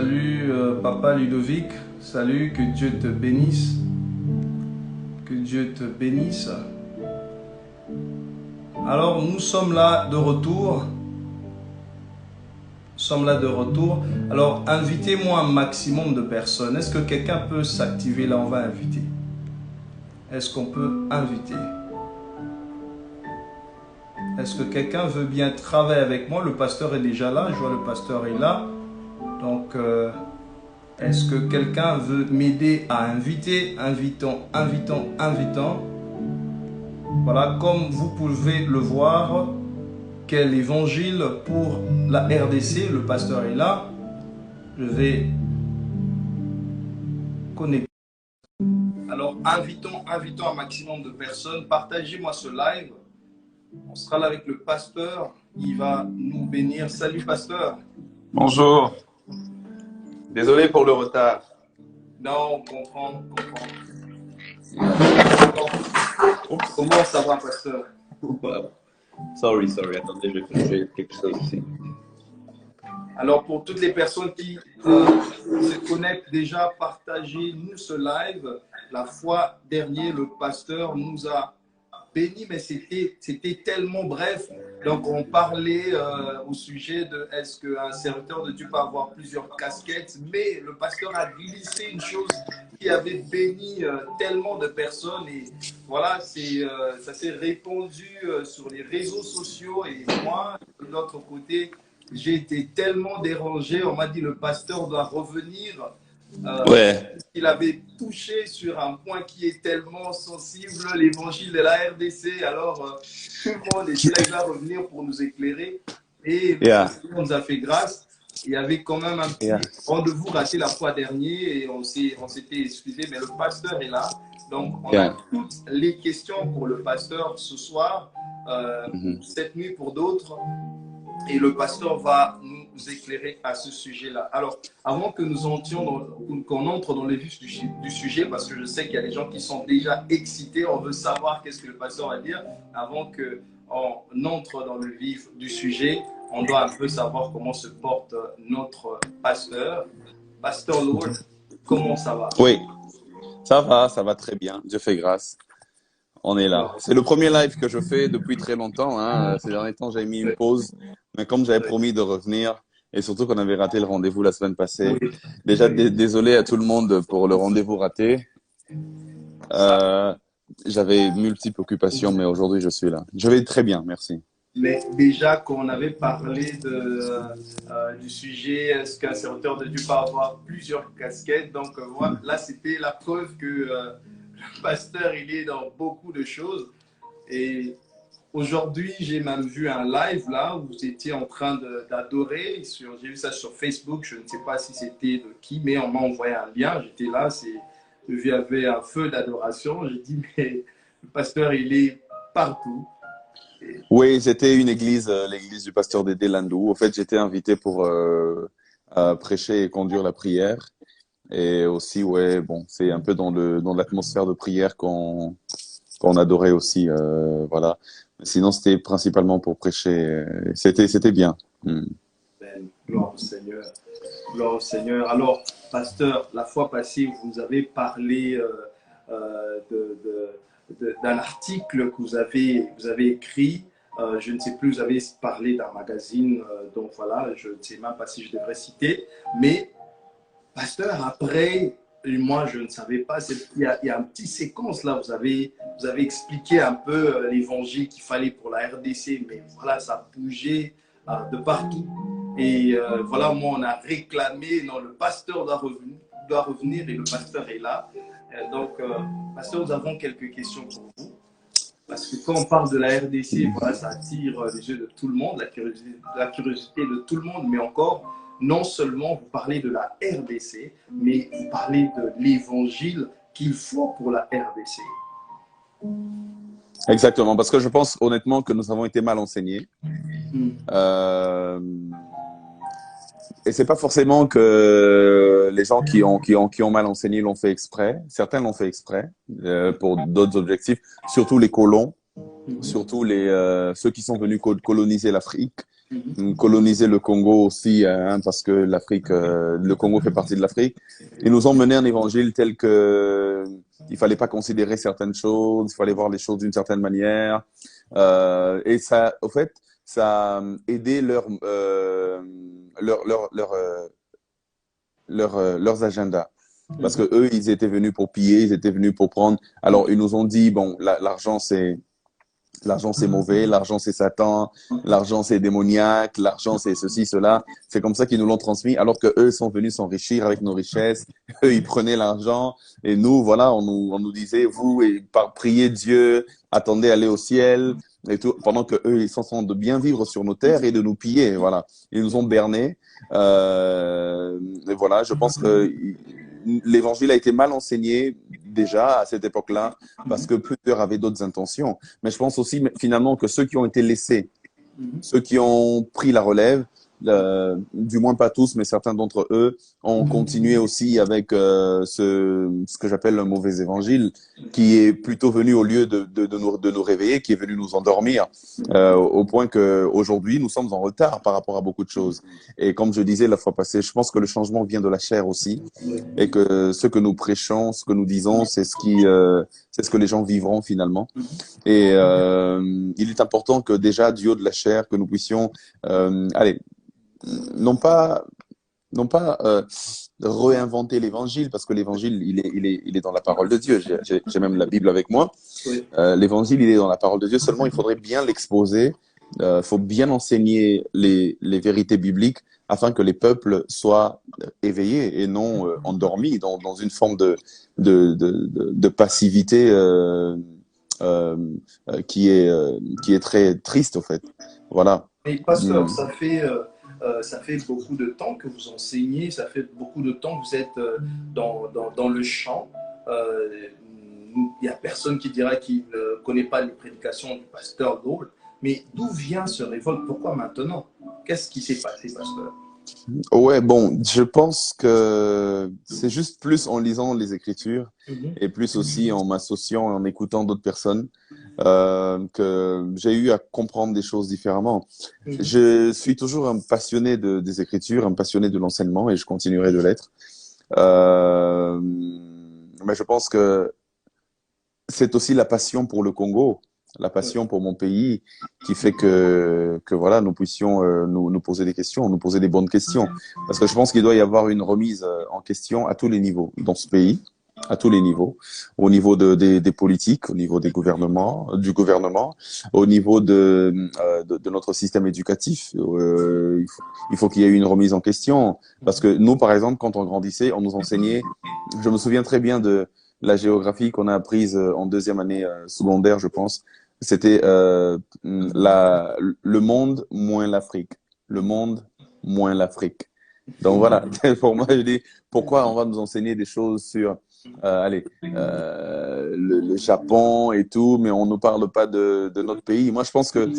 Salut Papa Ludovic, salut, que Dieu te bénisse, que Dieu te bénisse. Alors nous sommes là de retour, Alors invitez-moi un maximum de personnes. Est-ce que quelqu'un peut s'activer là? On va inviter. Est-ce qu'on peut inviter? Est-ce que quelqu'un veut bien travailler avec moi? Le pasteur est déjà là, je vois le pasteur est là. Donc, est-ce que quelqu'un veut m'aider à inviter? Invitons. Voilà, comme vous pouvez le voir, quel évangile pour la RDC. Le pasteur est là. Je vais connecter. Alors, invitons un maximum de personnes. Partagez-moi ce live. On sera là avec le pasteur. Il va nous bénir. Salut, pasteur. Bonjour. Désolé pour le retard. Non, on comprend. Comment ça va, pasteur? Sorry. Attendez, je vais faire quelque chose ici. Alors, pour toutes les personnes qui se connectent déjà, partagez-nous ce live. La fois dernière, le pasteur nous a bénis, mais c'était tellement bref. Donc, on parlait au sujet de est-ce qu'un serviteur de Dieu peut avoir plusieurs casquettes, mais le pasteur a glissé une chose qui avait béni tellement de personnes. Et voilà, ça s'est répandu sur les réseaux sociaux. Et moi, de l'autre côté, j'ai été tellement dérangé. On m'a dit le pasteur doit revenir. Ouais. Il avait touché sur un point qui est tellement sensible, l'évangile de la RDC. Alors, tout le monde est là, il va revenir pour nous éclairer. Et on nous a fait grâce. Il y avait quand même un petit rendez-vous raté la fois dernière et on s'était excusé, mais le pasteur est là. Donc, on a toutes les questions pour le pasteur ce soir, cette nuit pour d'autres. Et le pasteur va nous éclairer à ce sujet-là. Alors, avant que nous qu'on entre dans le vif du sujet, parce que je sais qu'il y a des gens qui sont déjà excités, on veut savoir qu'est-ce que le pasteur va dire. Avant qu'on entre dans le vif du sujet, on doit un peu savoir comment se porte notre pasteur. Pasteur Lord, comment ça va? Oui, ça va très bien. Dieu fait grâce. On est là. C'est le premier live que je fais depuis très longtemps. Ces derniers temps, j'avais mis une pause. Mais comme j'avais promis de revenir, et surtout qu'on avait raté le rendez-vous la semaine passée, déjà désolé à tout le monde pour le rendez-vous raté. J'avais multiples occupations, mais aujourd'hui je suis là. Je vais très bien, merci. Mais déjà, quand on avait parlé du sujet, est-ce qu'un serviteur de Dieu peut avoir plusieurs casquettes? Donc voilà, là, c'était la preuve que le pasteur, il est dans beaucoup de choses. Et aujourd'hui, j'ai même vu un live là où vous étiez en train d'adorer. J'ai vu ça sur Facebook, je ne sais pas si c'était de qui, mais on m'a envoyé un lien. J'étais là, il y avait un feu d'adoration. J'ai dit, mais le pasteur, il est partout. Oui, c'était une église, l'église du pasteur Dédé Landou. En fait, j'étais invité pour prêcher et conduire la prière. Et aussi, c'est un peu dans l'atmosphère de prière qu'on adorait aussi, voilà. Sinon, c'était principalement pour prêcher. C'était bien. Gloire au Seigneur. Gloire au Seigneur. Alors, pasteur, la fois passée, vous nous avez parlé d'un article que vous avez écrit. Je ne sais plus, vous avez parlé d'un magazine. Donc voilà, je ne sais même pas si je devrais citer. Mais, pasteur, après, moi, je ne savais pas. Il y a une petite séquence là. Vous avez expliqué un peu l'évangile qu'il fallait pour la RDC. Mais voilà, ça bougeait de partout. Et voilà, moi, on a réclamé, non, le pasteur doit revenir et le pasteur est là. Donc, pasteur, nous avons quelques questions pour vous. Parce que quand on parle de la RDC, voilà, ça attire les yeux de tout le monde, la curiosité de tout le monde, mais encore, non seulement vous parlez de la RDC, mais vous parlez de l'évangile qu'il faut pour la RDC. Exactement, parce que je pense honnêtement que nous avons été mal enseignés. Et c'est pas forcément que les gens qui ont mal enseigné l'ont fait exprès. Certains l'ont fait exprès pour d'autres objectifs, surtout les colons, surtout ceux qui sont venus coloniser l'Afrique. colonisé le Congo aussi, hein, parce que l'Afrique, le Congo fait partie de l'Afrique. Ils nous ont mené un évangile tel que il fallait pas considérer certaines choses, il fallait voir les choses d'une certaine manière. Et ça, au fait, ça a aidé leurs agendas. Parce que eux, ils étaient venus pour piller, ils étaient venus pour prendre. Alors, ils nous ont dit, bon, l'argent c'est mauvais, l'argent c'est Satan, l'argent c'est démoniaque, l'argent c'est ceci, cela. C'est comme ça qu'ils nous l'ont transmis, alors que eux sont venus s'enrichir avec nos richesses. Eux, ils prenaient l'argent et nous, voilà, on nous disait, vous, et par prier Dieu, attendez aller au ciel et tout, pendant que eux, ils sont de bien vivre sur nos terres et de nous piller, voilà. Ils nous ont bernés. Et voilà, je pense que l'évangile a été mal enseigné déjà à cette époque-là parce que plusieurs avaient d'autres intentions. Mais je pense aussi finalement que ceux qui ont été laissés, ceux qui ont pris la relève, du moins pas tous, mais certains d'entre eux ont continué aussi avec ce que j'appelle un mauvais évangile, qui est plutôt venu au lieu de nous réveiller, qui est venu nous endormir, au point qu'aujourd'hui, nous sommes en retard par rapport à beaucoup de choses. Et comme je disais la fois passée, je pense que le changement vient de la chair aussi, et que ce que nous prêchons, ce que nous disons, c'est ce que les gens vivront finalement. Et il est important que déjà, du haut de la chair, que nous puissions, allez, non pas réinventer l'évangile, parce que l'évangile, il est dans la parole de Dieu. J'ai même la Bible avec moi. L'évangile, il est dans la parole de Dieu. Seulement, il faudrait bien l'exposer. Faut bien enseigner les vérités bibliques afin que les peuples soient éveillés et non endormis dans une forme de passivité qui est très triste, au fait. Voilà. Et pasteur, ça fait beaucoup de temps que vous enseignez, ça fait beaucoup de temps que vous êtes dans le champ. Il n'y a personne qui dira qu'il ne connaît pas les prédications du pasteur Dole. Mais d'où vient ce révolte? Pourquoi maintenant? Qu'est-ce qui s'est passé, pasteur? Ouais, bon, je pense que c'est juste plus en lisant les Écritures et plus aussi en m'associant, en écoutant d'autres personnes, que j'ai eu à comprendre des choses différemment. Je suis toujours un passionné des Écritures, un passionné de l'enseignement et je continuerai de l'être. Mais je pense que c'est aussi la passion pour le Congo, la passion pour mon pays, qui fait que voilà, nous puissions nous poser des questions, nous poser des bonnes questions. Parce que je pense qu'il doit y avoir une remise en question à tous les niveaux dans ce pays, à tous les niveaux, au niveau des politiques, au niveau du gouvernement, au niveau de notre système éducatif. Il faut qu'il y ait une remise en question. Parce que nous, par exemple, quand on grandissait, on nous enseignait, je me souviens très bien de la géographie qu'on a apprise en deuxième année secondaire, je pense. C'était le monde moins l'Afrique. Le monde moins l'Afrique. Donc voilà, pour moi, je dis, pourquoi on va nous enseigner des choses sur le Japon et tout, mais on ne nous parle pas de notre pays. Moi, je pense que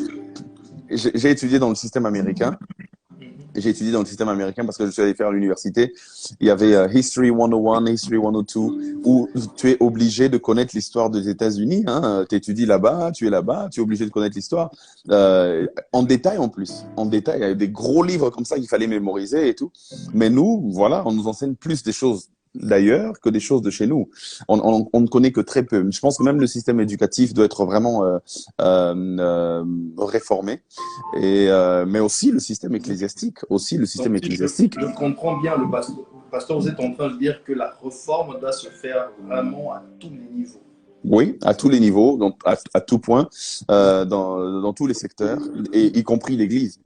j'ai étudié dans le système américain. J'ai étudié dans le système américain parce que je suis allé faire à l'université. Il y avait History 101, History 102, où tu es obligé de connaître l'histoire des États-Unis. Hein. Tu étudies là-bas, tu es là-bas, tu es obligé de connaître l'histoire. En détail en plus. En détail. Il y avait des gros livres comme ça qu'il fallait mémoriser et tout. Mais nous, voilà, on nous enseigne plus des choses d'ailleurs que des choses de chez nous. On ne connaît que très peu. Je pense que même le système éducatif doit être vraiment réformé. Mais aussi le système ecclésiastique. Je comprends bien le pasteur. Pasteur, vous êtes en train de dire que la réforme doit se faire vraiment à tous les niveaux. Oui, à tous les niveaux, donc à tout point, dans tous les secteurs, et y compris l'Église.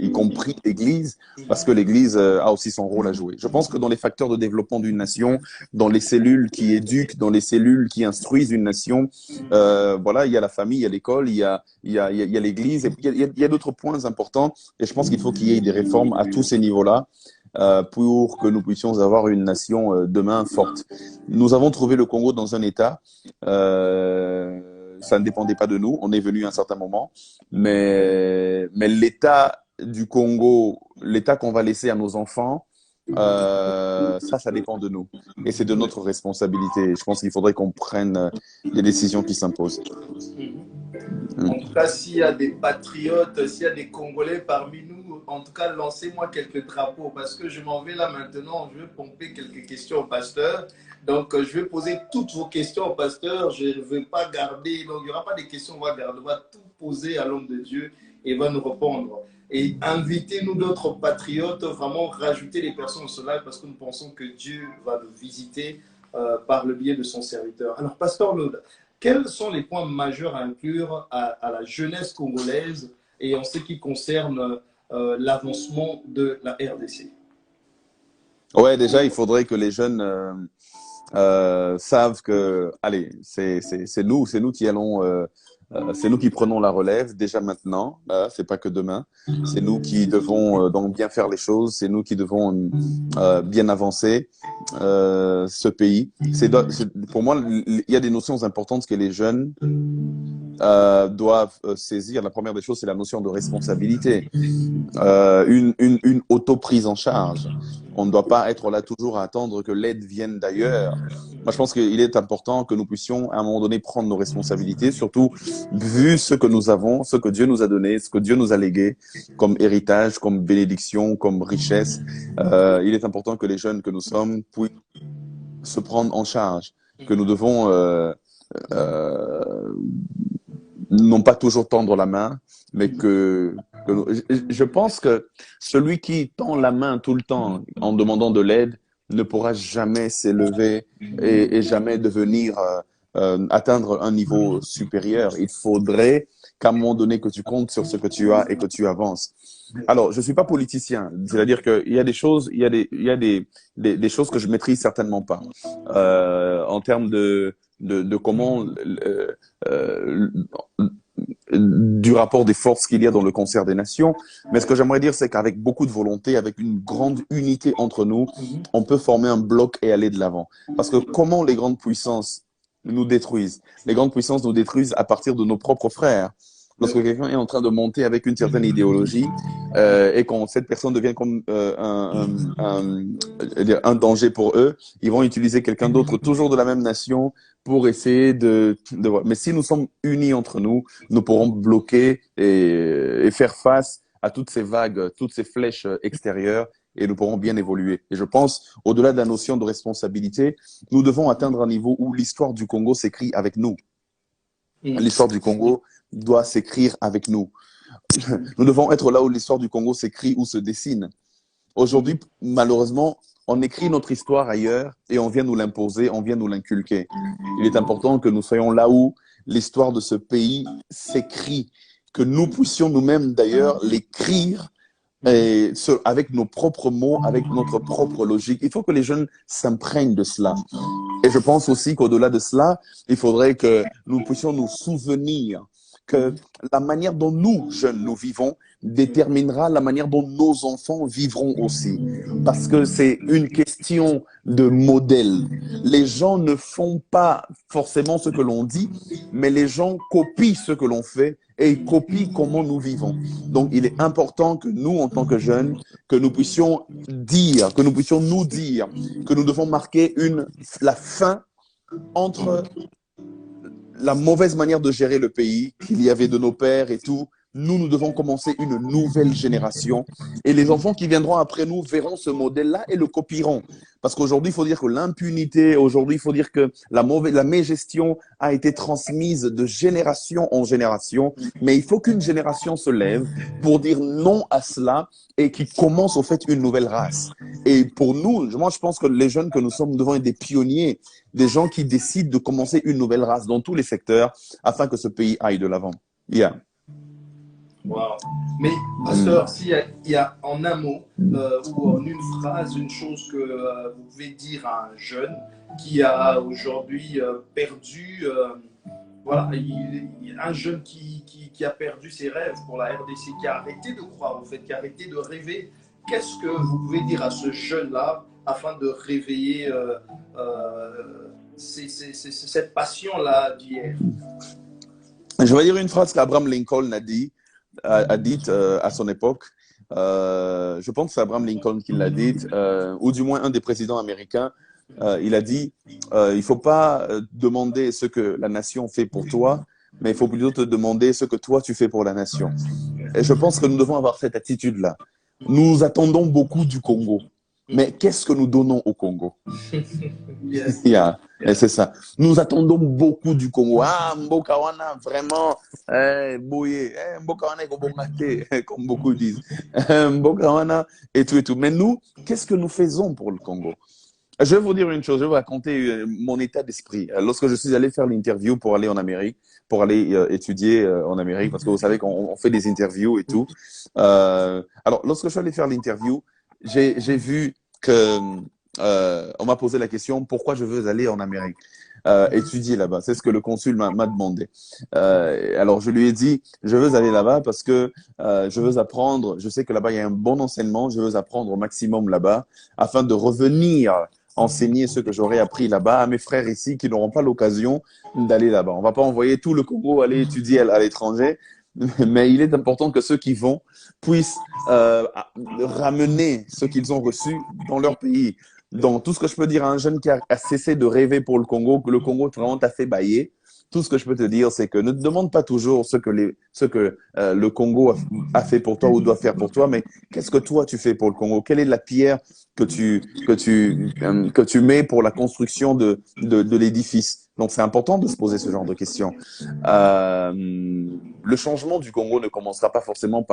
Parce que l'Église a aussi son rôle à jouer. Je pense que dans les facteurs de développement d'une nation, dans les cellules qui éduquent, dans les cellules qui instruisent une nation, voilà, il y a la famille, il y a l'école, il y a l'Église, et il y a d'autres points importants. Et je pense qu'il faut qu'il y ait des réformes à tous ces niveaux-là. Pour que nous puissions avoir une nation demain forte. Nous avons trouvé le Congo dans un état, ça ne dépendait pas de nous, on est venu à un certain moment, mais l'état du Congo, l'état qu'on va laisser à nos enfants, ça dépend de nous. Et c'est de notre responsabilité. Je pense qu'il faudrait qu'on prenne des décisions qui s'imposent. En tout cas, s'il y a des patriotes, s'il y a des Congolais parmi nous en tout cas, lancez-moi quelques drapeaux parce que je m'en vais là maintenant. Je vais pomper quelques questions au pasteur. Donc, je vais poser toutes vos questions au pasteur. Je ne vais pas garder, donc il n'y aura pas des questions, on va tout poser à l'homme de Dieu et il va nous répondre. Et invitez-nous d'autres patriotes, vraiment rajouter les personnes au live parce que nous pensons que Dieu va nous visiter par le biais de son serviteur. Alors, pasteur Laude, quels sont les points majeurs à inclure à la jeunesse congolaise et en ce qui concerne l'avancement de la RDC? Ouais, déjà, il faudrait que les jeunes savent que, allez, c'est nous qui allons, c'est nous qui prenons la relève déjà maintenant. C'est pas que demain. C'est nous qui devons donc bien faire les choses. C'est nous qui devons bien avancer ce pays. Pour moi, il y a des notions importantes que les jeunes doivent saisir. La première des choses, c'est la notion de responsabilité, une auto-prise en charge. On ne doit pas être là toujours à attendre que l'aide vienne d'ailleurs. Moi, je pense qu'il est important que nous puissions, à un moment donné, prendre nos responsabilités, surtout vu ce que nous avons, ce que Dieu nous a donné, ce que Dieu nous a légué comme héritage, comme bénédiction, comme richesse. Il est important que les jeunes que nous sommes puissent se prendre en charge, que nous devons non pas toujours tendre la main, mais je pense que celui qui tend la main tout le temps en demandant de l'aide ne pourra jamais s'élever et jamais devenir atteindre un niveau supérieur. Il faudrait qu'à un moment donné que tu comptes sur ce que tu as et que tu avances. Alors, je suis pas politicien, c'est-à-dire qu'il y a des choses, il y a des choses que je maîtrise certainement pas en termes de comment du rapport des forces qu'il y a dans le concert des nations. Mais ce que j'aimerais dire, c'est qu'avec beaucoup de volonté, avec une grande unité entre nous, on peut former un bloc et aller de l'avant. Parce que comment les grandes puissances nous détruisent? Les grandes puissances nous détruisent à partir de nos propres frères. Lorsque quelqu'un est en train de monter avec une certaine idéologie et quand cette personne devient comme un danger pour eux, ils vont utiliser quelqu'un d'autre, toujours de la même nation, pour essayer de voir. Mais si nous sommes unis entre nous, nous pourrons bloquer et faire face à toutes ces vagues, toutes ces flèches extérieures et nous pourrons bien évoluer. Et je pense, au-delà de la notion de responsabilité, nous devons atteindre un niveau où l'histoire du Congo s'écrit avec nous. L'histoire du Congo doit s'écrire avec nous. Nous devons être là où l'histoire du Congo s'écrit ou se dessine. Aujourd'hui, malheureusement, on écrit notre histoire ailleurs et on vient nous l'imposer, on vient nous l'inculquer. Il est important que nous soyons là où l'histoire de ce pays s'écrit, que nous puissions nous-mêmes d'ailleurs l'écrire et avec nos propres mots, avec notre propre logique. Il faut que les jeunes s'imprègnent de cela. Et je pense aussi qu'au-delà de cela, il faudrait que nous puissions nous souvenir que la manière dont nous, jeunes, nous vivons déterminera la manière dont nos enfants vivront aussi. Parce que c'est une question de modèle. Les gens ne font pas forcément ce que l'on dit, mais les gens copient ce que l'on fait et ils copient comment nous vivons. Donc, il est important que nous, en tant que jeunes, que nous puissions dire, que nous puissions nous dire que nous devons marquer la fin entre la mauvaise manière de gérer le pays qu'il y avait de nos pères et tout. Nous devons commencer une nouvelle génération. Et les enfants qui viendront après nous verront ce modèle-là et le copieront. Parce qu'aujourd'hui, il faut dire que l'impunité, aujourd'hui, il faut dire que la mégestion a été transmise de génération en génération. Mais il faut qu'une génération se lève pour dire non à cela et qui commence au fait une nouvelle race. Et pour nous, moi, je pense que les jeunes que nous sommes, nous devons être des pionniers, des gens qui décident de commencer une nouvelle race dans tous les secteurs afin que ce pays aille de l'avant. Yeah. Wow. Mais, pasteur, s'il y a en un mot ou en une phrase, une chose que vous pouvez dire à un jeune qui a aujourd'hui perdu, voilà, un jeune qui a perdu ses rêves pour la RDC, qui a arrêté de croire, en fait, qui a arrêté de rêver, qu'est-ce que vous pouvez dire à ce jeune-là afin de réveiller cette passion-là d'hier? Je vais dire une phrase qu'Abraham Lincoln a dite à son époque. Je pense que c'est Abraham Lincoln qui l'a dite, ou du moins un des présidents américains. Il a dit il ne faut pas demander ce que la nation fait pour toi, mais il faut plutôt te demander ce que toi tu fais pour la nation. Et je pense que nous devons avoir cette attitude-là. Nous attendons beaucoup du Congo. Mais qu'est-ce que nous donnons au Congo? Yes. Yeah. Et c'est ça. Nous attendons beaucoup du Congo. Ah, Mboka wana, vraiment, boye, Mboka wana eko bongate, comme beaucoup disent. Mboka wana, et tout et tout. Mais nous, qu'est-ce que nous faisons pour le Congo? Je vais vous dire une chose, je vais vous raconter mon état d'esprit. Lorsque je suis allé faire l'interview pour aller en Amérique, pour aller étudier en Amérique, parce que vous savez qu'on fait des interviews et tout. Alors, lorsque je suis allé faire l'interview, j'ai vu que on m'a posé la question pourquoi je veux aller en Amérique étudier là-bas. C'est ce que le consul m'a demandé. Alors, je lui ai dit, je veux aller là-bas parce que je veux apprendre. Je sais que là-bas, il y a un bon enseignement. Je veux apprendre au maximum là-bas afin de revenir enseigner ce que j'aurais appris là-bas à mes frères ici qui n'auront pas l'occasion d'aller là-bas. On va pas envoyer tout le Congo aller étudier à l'étranger, mais il est important que ceux qui vont puissent ramener ce qu'ils ont reçu dans leur pays. Donc, tout ce que je peux dire à un jeune qui a cessé de rêver pour le Congo, que le Congo vraiment t'a fait bailler, tout ce que je peux te dire, c'est que ne te demande pas toujours ce que le Congo a fait pour toi ou doit faire pour toi, mais qu'est-ce que toi tu fais pour le Congo? Quelle est la pierre que tu mets pour la construction de l'édifice? Donc, c'est important de se poser ce genre de questions. Le changement du Congo ne commencera pas forcément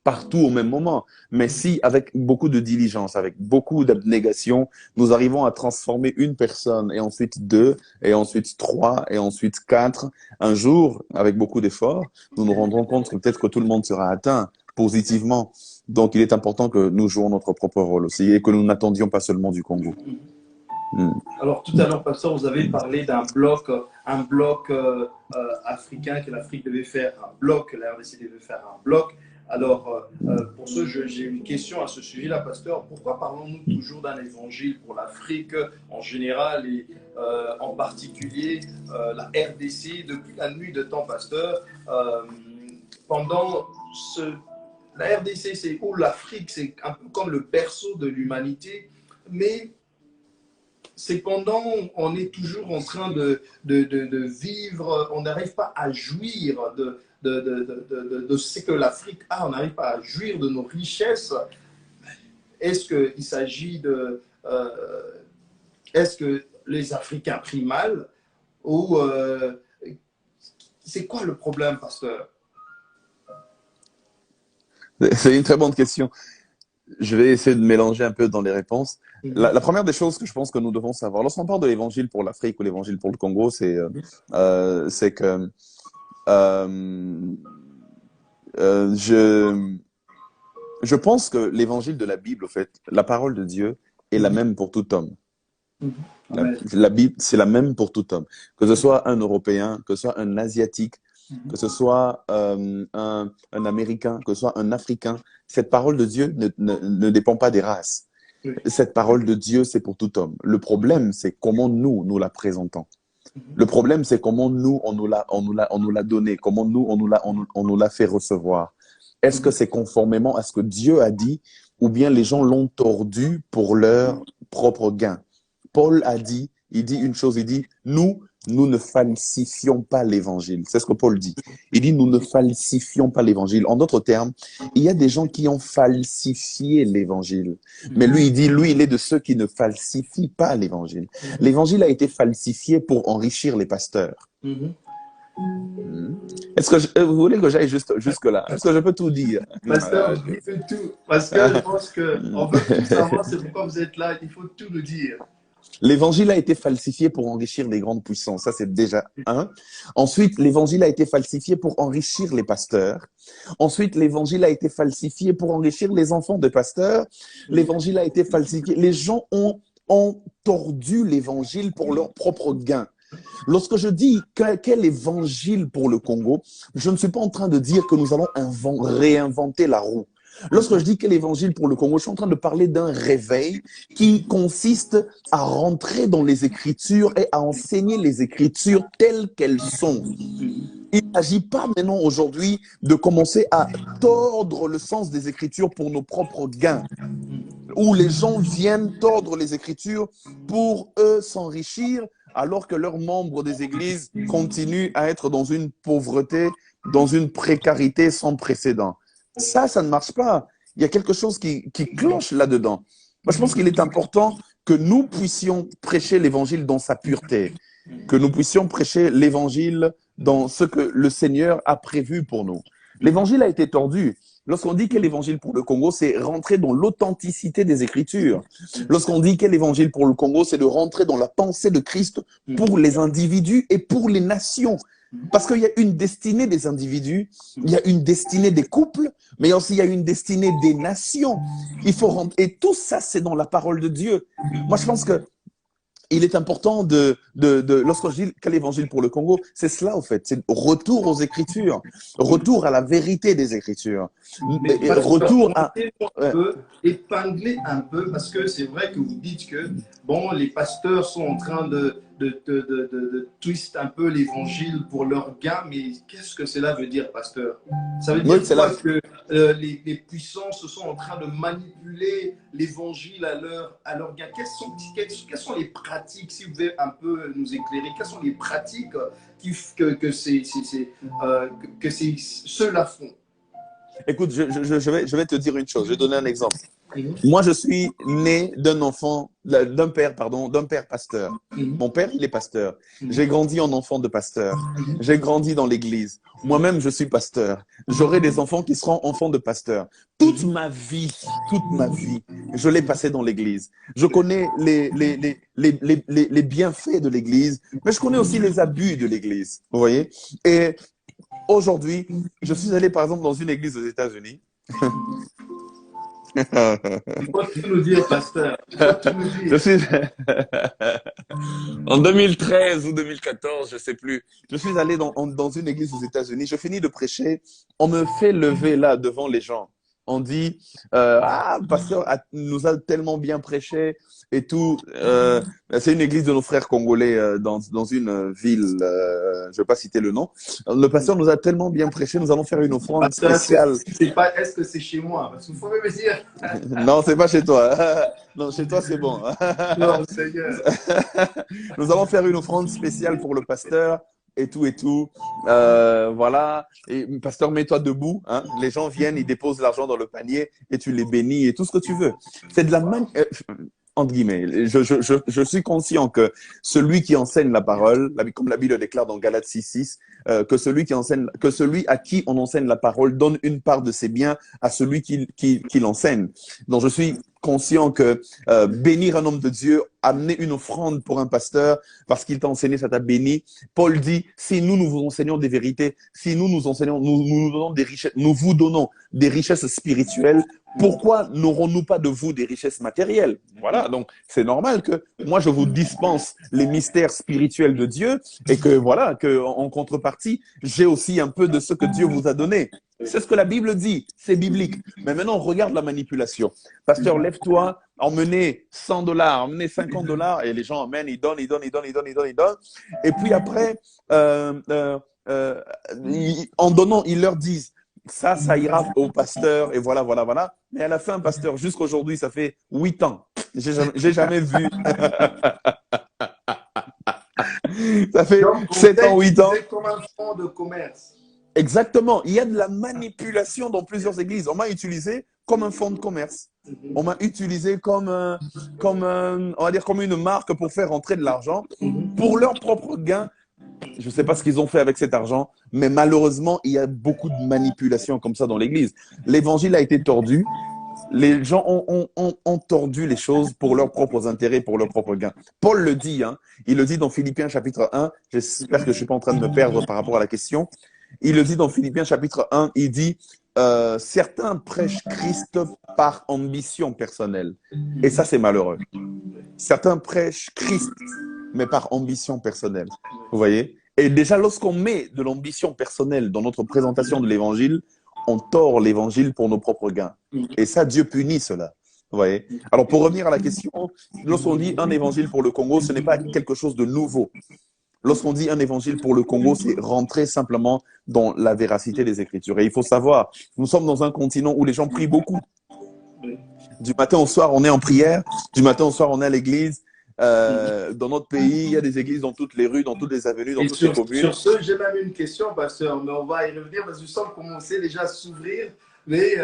partout au même moment. Mais si, avec beaucoup de diligence, avec beaucoup d'abnégation, nous arrivons à transformer une personne, et ensuite deux, et ensuite trois, et ensuite quatre, un jour, avec beaucoup d'efforts, nous nous rendrons compte que peut-être que tout le monde sera atteint positivement. Donc, il est important que nous jouions notre propre rôle aussi, et que nous n'attendions pas seulement du Congo. Alors, tout à l'heure, pasteur, vous avez parlé d'un bloc, africain, que l'Afrique devait faire un bloc, que la RDC devait faire un bloc. Alors, pour ce, j'ai une question à ce sujet-là, pasteur. Pourquoi parlons-nous toujours d'un évangile pour l'Afrique en général et en particulier la RDC depuis la nuit de temps, pasteur pendant la RDC, c'est où l'Afrique, c'est un peu comme le berceau de l'humanité, mais cependant, on est toujours en train de vivre, on n'arrive pas à jouir de ce que l'Afrique a, on n'arrive pas à jouir de nos richesses. Est-ce qu'il s'agit est-ce que les Africains prient mal ou c'est quoi le problème, pasteur? C'est une très bonne question. Je vais essayer de mélanger un peu dans les réponses. La première des choses que je pense que nous devons savoir, lorsqu'on parle de l'évangile pour l'Afrique ou l'évangile pour le Congo, c'est que je pense que l'évangile de la Bible, au fait, la parole de Dieu est la même pour tout homme. La Bible, c'est la même pour tout homme. Que ce soit un Européen, que ce soit un Asiatique, que ce soit un Américain, que ce soit un Africain, cette parole de Dieu ne dépend pas des races. Cette parole de Dieu, c'est pour tout homme. Le problème, c'est comment nous la présentons. Le problème, c'est comment on nous l'a donné, comment on nous l'a fait recevoir. Est-ce que c'est conformément à ce que Dieu a dit ou bien les gens l'ont tordu pour leur propre gain? Paul il dit une chose, il dit, nous ne falsifions pas l'évangile. C'est ce que Paul dit. Il dit, nous ne falsifions pas l'évangile. En d'autres termes, il y a des gens qui ont falsifié l'évangile. Mais lui, il est de ceux qui ne falsifient pas l'évangile. L'évangile a été falsifié pour enrichir les pasteurs. Est-ce que vous voulez que j'aille jusque-là? Est-ce que je peux tout dire? Pasteur, il faut tout. Parce que je pense qu'on veut tout savoir, c'est pourquoi vous êtes là, il faut tout nous dire. L'évangile a été falsifié pour enrichir les grandes puissances. Ça, c'est déjà un. Ensuite, l'évangile a été falsifié pour enrichir les pasteurs. Ensuite, l'évangile a été falsifié pour enrichir les enfants de pasteurs. L'évangile a été falsifié. Les gens ont tordu l'évangile pour leur propre gain. Lorsque je dis quel évangile pour le Congo, je ne suis pas en train de dire que nous allons réinventer la roue. Lorsque je dis quel évangile pour le Congo, je suis en train de parler d'un réveil qui consiste à rentrer dans les Écritures et à enseigner les Écritures telles qu'elles sont. Il ne s'agit pas maintenant aujourd'hui de commencer à tordre le sens des Écritures pour nos propres gains, où les gens viennent tordre les Écritures pour eux s'enrichir, alors que leurs membres des églises continuent à être dans une pauvreté, dans une précarité sans précédent. Ça ne marche pas. Il y a quelque chose qui cloche là-dedans. Moi, je pense qu'il est important que nous puissions prêcher l'évangile dans sa pureté, que nous puissions prêcher l'évangile dans ce que le Seigneur a prévu pour nous. L'évangile a été tordu. Lorsqu'on dit quel évangile pour le Congo, c'est rentrer dans l'authenticité des Écritures. Lorsqu'on dit quel évangile pour le Congo, c'est de rentrer dans la pensée de Christ pour les individus et pour les nations. Parce qu'il y a une destinée des individus, il y a une destinée des couples, mais aussi il y a une destinée des nations. Il faut rentrer. Et tout ça, c'est dans la parole de Dieu. Moi, je pense que il est important lorsque je dis quel évangile pour le Congo, c'est cela au fait, c'est retour aux Écritures, retour à la vérité des Écritures, mais retour à... épingler un peu, parce que c'est vrai que vous dites que bon, les pasteurs sont en train de twist un peu l'évangile pour leur gain, mais qu'est-ce que cela veut dire, pasteur? Ça veut dire quoi que les puissants se sont en train de manipuler l'évangile à leur gain? Quelles sont les pratiques, si vous pouvez un peu nous éclairer, quelles sont les pratiques que ceux-là font? Écoute, je vais te dire une chose, je vais donner un exemple. Moi, je suis né d'un père pasteur. Mon père, il est pasteur. J'ai grandi en enfant de pasteur. J'ai grandi dans l'église. Moi-même, je suis pasteur. J'aurai des enfants qui seront enfants de pasteur. Toute ma vie, je l'ai passé dans l'église. Je connais les bienfaits de l'église, mais je connais aussi les abus de l'église. Vous voyez? Et aujourd'hui, je suis allé, par exemple, dans une église aux États-Unis. Il faut tout nous dire, pasteur. Il faut tout nous dire. Je suis en 2013 ou 2014, je sais plus. Je suis allé dans une église aux États-Unis. Je finis de prêcher. On me fait lever là devant les gens. On dit, le pasteur nous a tellement bien prêché et tout. C'est une église de nos frères congolais dans une ville, je ne vais pas citer le nom. Le pasteur nous a tellement bien prêché, nous allons faire une offrande spéciale. Est-ce que c'est chez moi? Parce qu'il faut même me dire. Non, c'est pas chez toi. Non, chez toi, c'est bon. Non, Seigneur. Nous allons faire une offrande spéciale pour le pasteur. Et tout. Voilà. Et pasteur, mets-toi debout. Hein. Les gens viennent, ils déposent l'argent dans le panier et tu les bénis et tout ce que tu veux. C'est de la entre guillemets, je suis conscient que celui qui enseigne la parole, comme la Bible déclare dans Galates 6:6, que celui à qui on enseigne la parole donne une part de ses biens à celui qui l'enseigne. Donc je suis conscient que bénir un homme de Dieu, amener une offrande pour un pasteur parce qu'il t'a enseigné, ça t'a béni. Paul dit, si nous vous enseignons des vérités, si nous enseignons, nous donnons des richesses, nous vous donnons des richesses spirituelles, pourquoi n'aurons-nous pas de vous des richesses matérielles? Voilà, donc c'est normal que moi je vous dispense les mystères spirituels de Dieu et que voilà, que en contrepartie, j'ai aussi un peu de ce que Dieu vous a donné. C'est ce que la Bible dit, c'est biblique. Mais maintenant, regarde la manipulation. Pasteur, lève-toi, emmenez $100, emmenez $50 et les gens emmènent, ils donnent. Et puis après, en donnant, ils leur disent, ça ira au pasteur et voilà. Mais à la fin, pasteur, jusqu'aujourd'hui, ça fait 8 ans. J'ai jamais vu. Ça fait 7 ans, 8 ans. C'est comme un fonds de commerce. Exactement. Il y a de la manipulation dans plusieurs églises. On m'a utilisé comme un fonds de commerce. On m'a utilisé comme une marque pour faire rentrer de l'argent pour leur propre gain. Je ne sais pas ce qu'ils ont fait avec cet argent, mais malheureusement, il y a beaucoup de manipulation comme ça dans l'église. L'évangile a été tordu. Les gens ont tordu les choses pour leurs propres intérêts, pour leurs propres gains. Paul le dit, hein, il le dit dans Philippiens chapitre 1. J'espère que je ne suis pas en train de me perdre par rapport à la question. Il le dit dans Philippiens chapitre 1, il dit certains prêchent Christ par ambition personnelle. Et ça, c'est malheureux. Certains prêchent Christ, mais par ambition personnelle. Vous voyez? Et déjà, lorsqu'on met de l'ambition personnelle dans notre présentation de l'évangile, on tord l'évangile pour nos propres gains. Et ça, Dieu punit cela. Vous voyez? Alors, pour revenir à la question, lorsqu'on dit un évangile pour le Congo, ce n'est pas quelque chose de nouveau. Lorsqu'on dit un évangile pour le Congo, c'est rentrer simplement dans la véracité des Écritures. Et il faut savoir, nous sommes dans un continent où les gens prient beaucoup. Du matin au soir, on est en prière. Du matin au soir, on est à l'église. Dans notre pays, il y a des églises dans toutes les rues, dans toutes les avenues, dans toutes les communes. Sur ce, j'ai même une question, pasteur, mais on va y revenir parce que je sens commencer déjà à s'ouvrir. Mais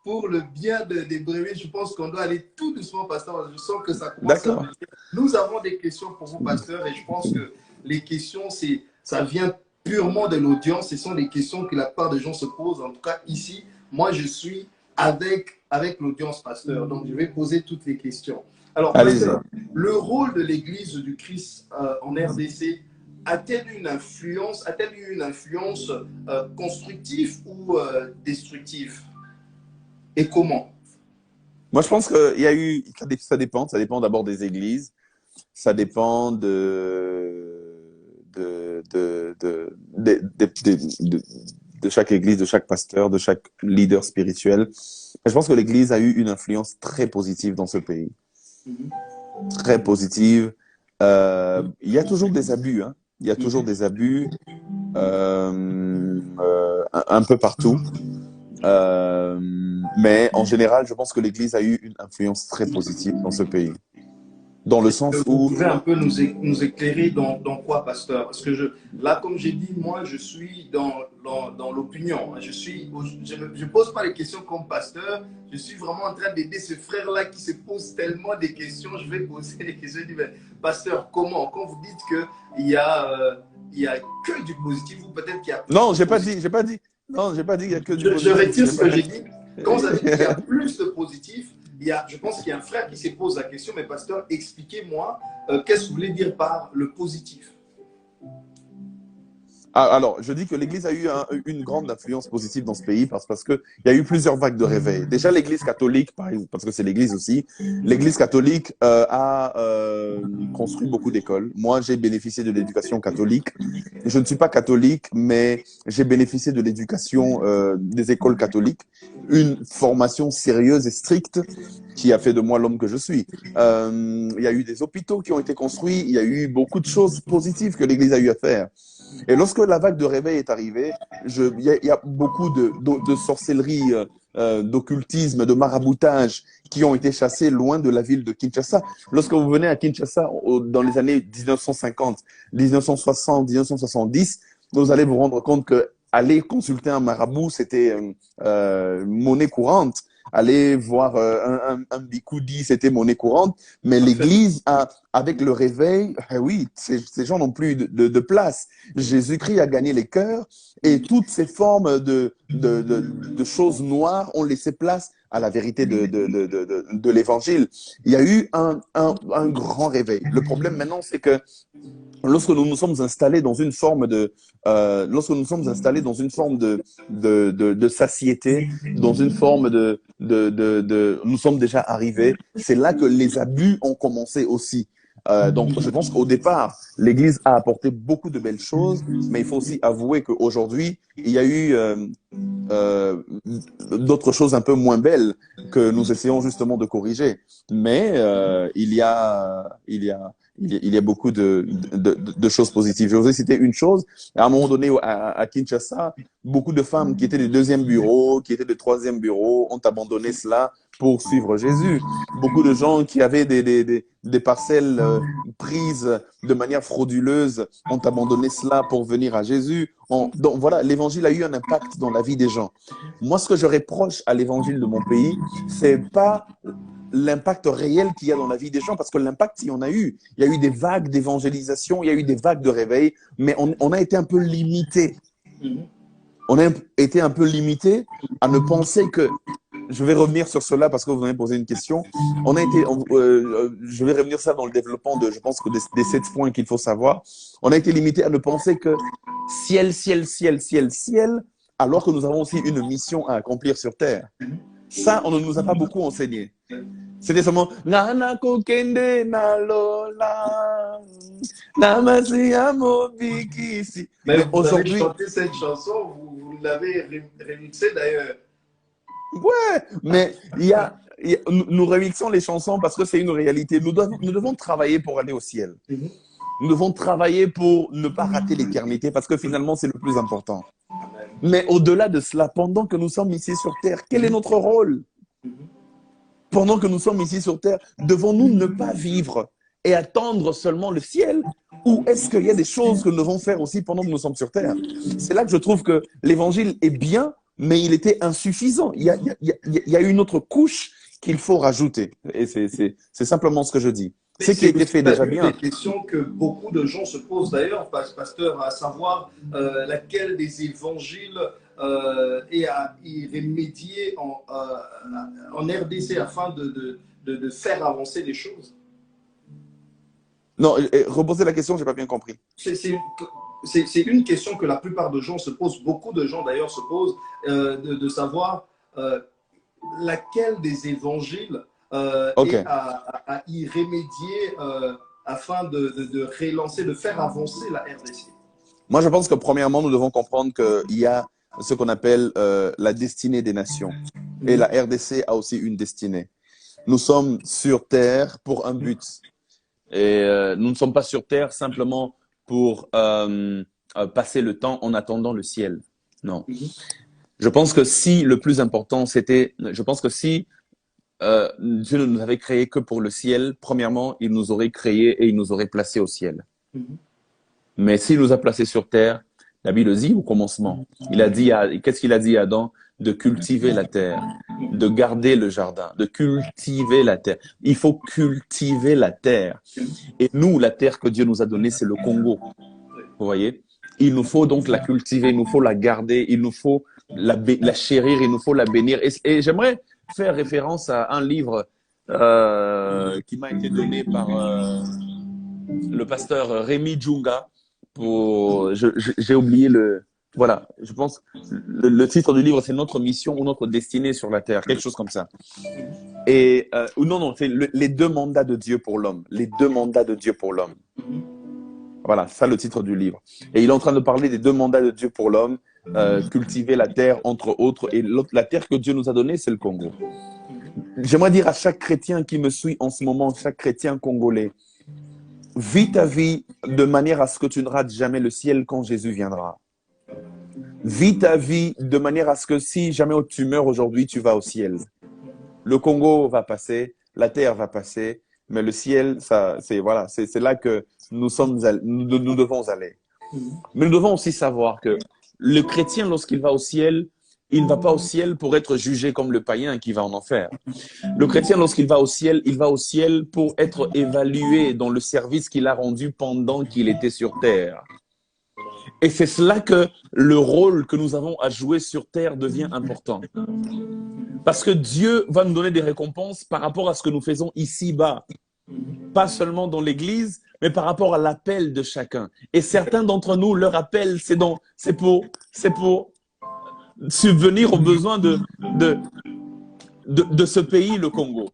pour le bien des brebis, je pense qu'on doit aller tout doucement, pasteur. Je sens que ça commence à D'accord. venir. Nous avons des questions pour vous, pasteur, et je pense que les questions, ça vient purement de l'audience. Ce sont des questions que la plupart des gens se posent. En tout cas, ici, moi, je suis avec l'audience, pasteur. Donc, je vais poser toutes les questions. Alors, pasteur, le rôle de l'Église du Christ en RDC a-t-elle eu une influence constructive ou destructive? Et comment? Moi, je pense qu'il y a eu, ça dépend d'abord des églises, ça dépend de chaque église, de chaque pasteur, de chaque leader spirituel. Je pense que l'église a eu une influence très positive dans ce pays. Très positive. Il y a toujours des abus, hein. Il y a toujours des abus un peu partout. Mais en général, je pense que l'Église a eu une influence très positive dans ce pays. Dans le sens où... Vous pouvez un peu nous éclairer dans quoi, pasteur? Parce que là, comme j'ai dit, moi, je suis dans l'opinion. Je ne pose pas les questions comme pasteur. Je suis vraiment en train d'aider ce frère-là qui se pose tellement des questions. Je vais poser des questions. Je dis, mais, pasteur, comment? Quand vous dites qu'il y a que du positif ou peut-être qu'il y a... Non, j'ai pas dit. Non, j'ai pas dit qu'il y a que du positif. Je retire ce que j'ai dit. Quand vous avez dit qu'il y a plus de positif, je pense qu'il y a un frère qui se pose la question, mais pasteur, expliquez-moi, qu'est-ce que vous voulez dire par le positif? Alors, je dis que l'Église a eu une grande influence positive dans ce pays parce qu'il y a eu plusieurs vagues de réveil. Déjà, l'Église catholique, par exemple, parce que c'est l'Église aussi, l'Église catholique a construit beaucoup d'écoles. Moi, j'ai bénéficié de l'éducation catholique. Je ne suis pas catholique, mais j'ai bénéficié de l'éducation des écoles catholiques. Une formation sérieuse et stricte qui a fait de moi l'homme que je suis. Il y a eu des hôpitaux qui ont été construits. Il y a eu beaucoup de choses positives que l'Église a eu à faire. Et lorsque la vague de réveil est arrivée, il y a beaucoup de sorcellerie, d'occultisme, de maraboutage qui ont été chassés loin de la ville de Kinshasa. Lorsque vous venez à Kinshasa dans les années 1950, 1960, 1970, vous allez vous rendre compte que aller consulter un marabout, c'était monnaie courante. Aller voir un bicoudi, c'était monnaie courante. Mais l'Église, avec le réveil, oui, ces gens n'ont plus de place. Jésus-Christ a gagné les cœurs et toutes ces formes de choses noires ont laissé place à la vérité de l'Évangile. Il y a eu un grand réveil. Le problème maintenant, c'est que lorsque nous nous sommes installés dans une forme de satiété, dans une forme nous sommes déjà arrivés, c'est là que les abus ont commencé aussi. Donc, je pense qu'au départ, l'Église a apporté beaucoup de belles choses, mais il faut aussi avouer qu'aujourd'hui, il y a eu d'autres choses un peu moins belles que nous essayons justement de corriger. Mais il y a beaucoup de choses positives. Je vous ai cité une chose. À un moment donné, à Kinshasa, beaucoup de femmes qui étaient de deuxième bureau, qui étaient de troisième bureau, ont abandonné cela pour suivre Jésus. Beaucoup de gens qui avaient des parcelles prises de manière frauduleuse ont abandonné cela pour venir à Jésus. Donc voilà, l'évangile a eu un impact dans la vie des gens. Moi, ce que je reproche à l'évangile de mon pays, c'est pas l'impact réel qu'il y a dans la vie des gens, parce que l'impact, il y en a eu. Il y a eu des vagues d'évangélisation, il y a eu des vagues de réveil, mais on a été un peu limité. On a été un peu limité à ne penser que... Je vais revenir sur cela parce que vous m'avez posé une question. Je vais revenir ça dans le développement je pense que des 7 points qu'il faut savoir. On a été limité à ne penser que ciel, ciel, ciel, ciel, ciel, alors que nous avons aussi une mission à accomplir sur terre. Ça, on ne nous a pas beaucoup enseigné. C'était seulement Nana kokende na lola namasia mobikisi. Mais aujourd'hui, vous avez chanté cette chanson, vous l'avez remixée d'ailleurs. Ouais, mais nous remixons les chansons parce que c'est une réalité. Nous devons travailler pour aller au ciel. Nous devons travailler pour ne pas rater l'éternité parce que finalement, c'est le plus important. Mais au-delà de cela, pendant que nous sommes ici sur Terre, quel est notre rôle? Pendant que nous sommes ici sur Terre, devons-nous ne pas vivre et attendre seulement le ciel? Ou est-ce qu'il y a des choses que nous devons faire aussi pendant que nous sommes sur Terre? C'est là que je trouve que l'évangile est bien mais il était insuffisant. Il y a une autre couche qu'il faut rajouter. Et c'est simplement ce que je dis. Ce qui a été fait déjà bien. C'est une question que beaucoup de gens se posent d'ailleurs, pasteur, à savoir laquelle des évangiles est à y remédier en RDC afin de faire avancer les choses. Non, reposez la question, je n'ai pas bien compris. C'est une question que la plupart de gens se posent, beaucoup de gens d'ailleurs se posent, de savoir laquelle des évangiles Okay. et à y remédier afin de relancer, de faire avancer la RDC. Moi, je pense que premièrement, nous devons comprendre qu'il y a ce qu'on appelle la destinée des nations. Et la RDC a aussi une destinée. Nous sommes sur Terre pour un but. Et nous ne sommes pas sur Terre simplement pour passer le temps en attendant le ciel. Non. Je pense que si le plus important, c'était... Je pense que si Dieu ne nous avait créé que pour le ciel, premièrement, il nous aurait créé et il nous aurait placés au ciel. Mais s'il nous a placés sur terre, la Bible dit au commencement, il a dit qu'est-ce qu'il a dit à Adam? De cultiver la terre, de garder le jardin, de cultiver la terre. Il faut cultiver la terre. Et nous, la terre que Dieu nous a donnée, c'est le Congo. Vous voyez? Il nous faut donc la cultiver, il nous faut la garder, il nous faut la chérir, il nous faut la bénir. Et j'aimerais faire référence à un livre qui m'a été donné par le pasteur Rémi Djunga. J'ai oublié voilà, je pense le titre du livre, c'est Notre mission ou notre destinée sur la terre, quelque chose comme ça. Et non, c'est les 2 mandats de Dieu pour l'homme, les 2 mandats de Dieu pour l'homme. Voilà, ça le titre du livre. Et il est en train de parler des 2 mandats de Dieu pour l'homme, cultiver la terre entre autres, et la terre que Dieu nous a donnée, c'est le Congo. J'aimerais dire à chaque chrétien qui me suit en ce moment, chaque chrétien congolais, vis ta vie de manière à ce que tu ne rates jamais le ciel quand Jésus viendra. Vis ta vie de manière à ce que si jamais tu meurs aujourd'hui, tu vas au ciel. Le Congo va passer, la terre va passer, mais le ciel, c'est là que nous devons aller. Mais nous devons aussi savoir que le chrétien, lorsqu'il va au ciel, il ne va pas au ciel pour être jugé comme le païen qui va en enfer. Le chrétien, lorsqu'il va au ciel pour être évalué dans le service qu'il a rendu pendant qu'il était sur terre. Et c'est cela que le rôle que nous avons à jouer sur terre devient important. Parce que Dieu va nous donner des récompenses par rapport à ce que nous faisons ici-bas. Pas seulement dans l'église, mais par rapport à l'appel de chacun. Et certains d'entre nous, leur appel, c'est pour subvenir aux besoins de ce pays, le Congo.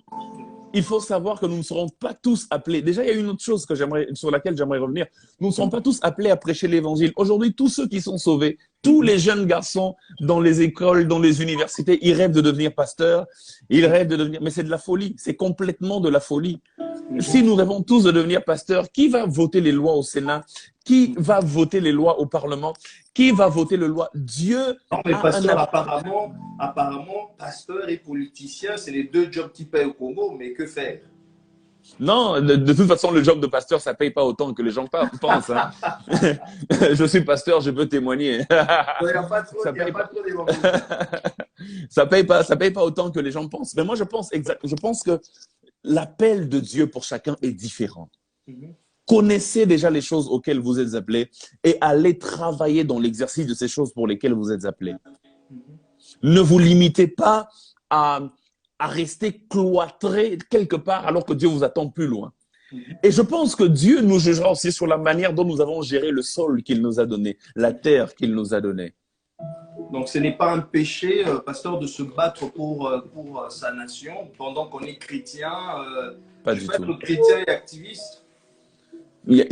Il faut savoir que nous ne serons pas tous appelés. Déjà, il y a une autre chose sur laquelle j'aimerais revenir. Nous ne serons pas tous appelés à prêcher l'évangile. Aujourd'hui, tous ceux qui sont sauvés, tous les jeunes garçons dans les écoles, dans les universités, ils rêvent de devenir pasteurs. Ils rêvent de devenir... Mais c'est de la folie. C'est complètement de la folie. Si nous rêvons tous de devenir pasteurs, qui va voter les lois au Sénat? Qui va voter les lois au Parlement? Qui va voter les lois? Dieu. Non, mais pasteur, apparemment, pasteur et politicien, c'est les 2 jobs qui payent au Congo, mais que faire? Non, de toute façon, le job de pasteur, ça ne paye pas autant que les gens pensent. Hein. Je suis pasteur, je peux témoigner. Il n'y a pas trop d'évangile. Ça paye pas autant que les gens pensent. Mais moi, je pense que l'appel de Dieu pour chacun est différent. Connaissez déjà les choses auxquelles vous êtes appelés et allez travailler dans l'exercice de ces choses pour lesquelles vous êtes appelés. Ne vous limitez pas à rester cloîtré quelque part alors que Dieu vous attend plus loin. Et je pense que Dieu nous jugera aussi sur la manière dont nous avons géré le sol qu'il nous a donné, la terre qu'il nous a donnée. Donc, ce n'est pas un péché, pasteur, de se battre pour sa nation pendant qu'on est chrétien. Pas du tout. Être chrétien et activiste.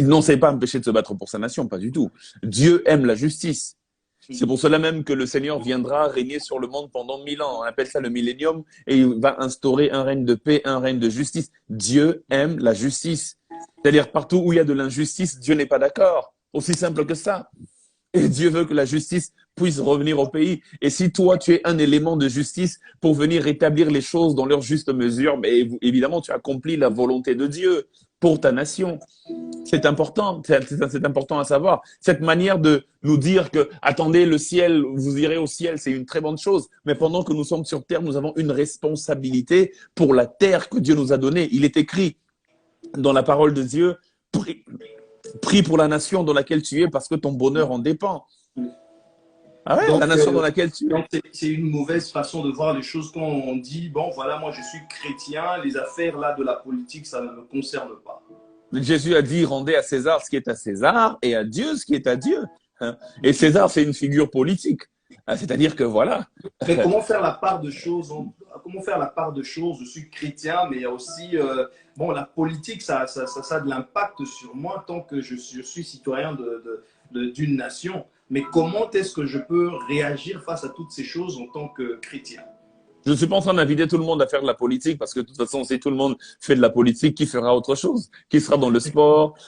Non, ce n'est pas un péché de se battre pour sa nation, pas du tout. Dieu aime la justice. C'est pour cela même que le Seigneur viendra régner sur le monde pendant 1000 ans. On appelle ça le millénium et il va instaurer un règne de paix, un règne de justice. Dieu aime la justice. C'est-à-dire partout où il y a de l'injustice, Dieu n'est pas d'accord. Aussi simple que ça. Et Dieu veut que la justice puisse revenir au pays. Et si toi, tu es un élément de justice pour venir rétablir les choses dans leur juste mesure, mais évidemment, tu accomplis la volonté de Dieu. pour ta nation. C'est important à savoir. Cette manière de nous dire que, attendez, le ciel, vous irez au ciel, c'est une très bonne chose. Mais pendant que nous sommes sur terre, nous avons une responsabilité pour la terre que Dieu nous a donnée. Il est écrit dans la parole de Dieu, prie pour la nation dans laquelle tu es parce que ton bonheur en dépend. Ah ouais, donc, la nation dans laquelle tu es. C'est une mauvaise façon de voir les choses quand on dit, bon, voilà, moi je suis chrétien, les affaires là de la politique, ça ne me concerne pas. Jésus a dit, rendez à César ce qui est à César et à Dieu ce qui est à Dieu. Et César, c'est une figure politique. C'est-à-dire que voilà. Mais comment faire la part de choses Comment faire la part de choses? Je suis chrétien, mais il y a aussi, bon, la politique, ça a de l'impact sur moi tant que je suis citoyen d'une nation. Mais comment est-ce que je peux réagir face à toutes ces choses en tant que chrétien? Je ne suis pas en train d'inviter tout le monde à faire de la politique parce que de toute façon, si tout le monde fait de la politique, qui fera autre chose? Qui sera dans le sport?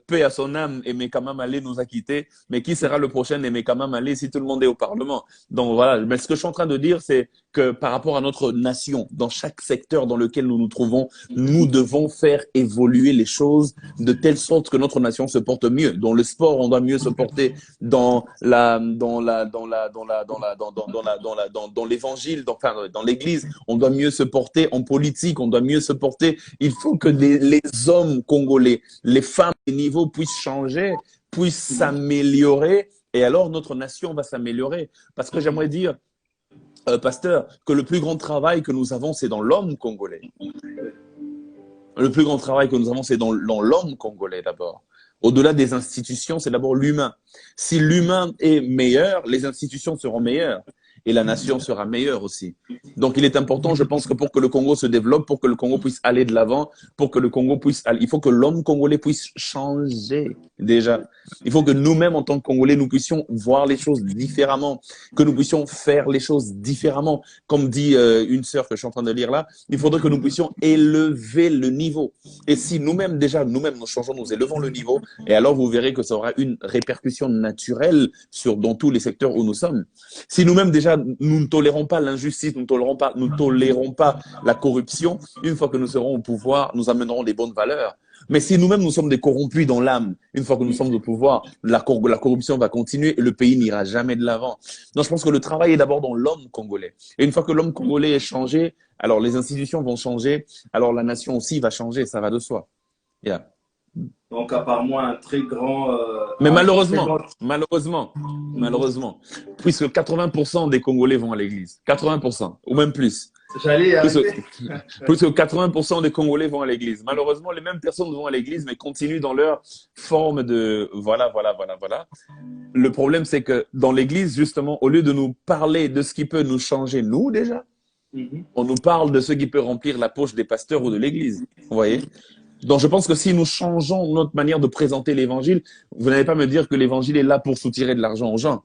Paix à son âme, Aimé Kamam Ali nous a quittés. Mais qui sera le prochain Aimé Kamam Ali si tout le monde est au Parlement? Donc voilà. Mais ce que je suis en train de dire, c'est que par rapport à notre nation, dans chaque secteur dans lequel nous nous trouvons, nous devons faire évoluer les choses de telle sorte que notre nation se porte mieux. Dans le sport, on doit mieux se porter dans l'évangile, dans l'église, on doit mieux se porter en politique, on doit mieux se porter. Il faut que les hommes congolais, les femmes des niveaux puissent changer, puissent s'améliorer, et alors notre nation va s'améliorer. Parce que j'aimerais dire, pasteur, que le plus grand travail que nous avons, c'est dans l'homme congolais. Le plus grand travail que nous avons, c'est dans l'homme congolais d'abord. Au-delà des institutions, c'est d'abord l'humain. Si l'humain est meilleur, les institutions seront meilleures. Et la nation sera meilleure aussi. Donc, il est important, je pense que pour que le Congo se développe, pour que le Congo puisse aller de l'avant, pour que le Congo puisse aller, il faut que l'homme congolais puisse changer déjà. Il faut que nous-mêmes, en tant que Congolais, nous puissions voir les choses différemment, que nous puissions faire les choses différemment. Comme dit une sœur que je suis en train de lire là, il faudrait que nous puissions élever le niveau. Et si nous-mêmes, déjà, nous-mêmes, nous changeons, nous élevons le niveau, et alors vous verrez que ça aura une répercussion naturelle dans tous les secteurs où nous sommes. Si nous-mêmes, déjà, nous ne tolérons pas l'injustice, nous ne tolérons pas la corruption, une fois que nous serons au pouvoir, nous amènerons les bonnes valeurs. Mais si nous-mêmes, nous sommes des corrompus dans l'âme, une fois que nous sommes au pouvoir, la corruption va continuer et le pays n'ira jamais de l'avant. Donc, je pense que le travail est d'abord dans l'homme congolais. Et une fois que l'homme congolais est changé, alors les institutions vont changer, alors la nation aussi va changer, ça va de soi. Yeah. Donc, apparemment, un très grand… Mais malheureusement, puisque 80% des Congolais vont à l'église, 80%, ou même plus. Puisque 80% des Congolais vont à l'église. Malheureusement, les mêmes personnes vont à l'église, mais continuent dans leur forme de voilà. Le problème, c'est que dans l'église, justement, au lieu de nous parler de ce qui peut nous changer, nous, déjà, on nous parle de ce qui peut remplir la poche des pasteurs ou de l'église. Vous voyez? Donc, je pense que si nous changeons notre manière de présenter l'évangile, vous n'allez pas me dire que l'évangile est là pour soutirer de l'argent aux gens.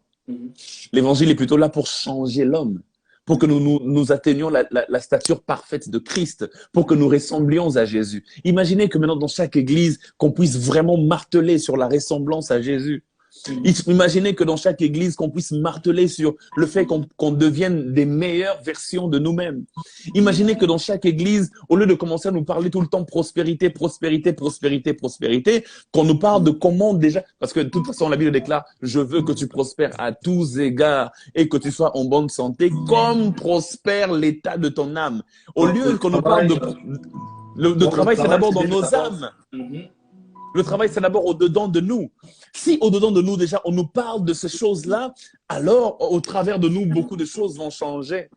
L'évangile est plutôt là pour changer l'homme, pour que nous atteignions la stature parfaite de Christ, pour que nous ressemblions à Jésus. Imaginez que maintenant, dans chaque église, qu'on puisse vraiment marteler sur la ressemblance à Jésus. Imaginez que dans chaque église, qu'on puisse marteler sur le fait qu'on devienne des meilleures versions de nous-mêmes. Imaginez que dans chaque église, au lieu de commencer à nous parler tout le temps prospérité, qu'on nous parle de comment déjà, parce que de toute façon, la Bible déclare, je veux que tu prospères à tous égards et que tu sois en bonne santé, comme prospère l'état de ton âme. Au lieu qu'on nous parle le travail, c'est d'abord dans nos âmes. Le travail, c'est d'abord au-dedans de nous. Si au-dedans de nous, déjà, on nous parle de ces choses-là, alors, au travers de nous, beaucoup de choses vont changer.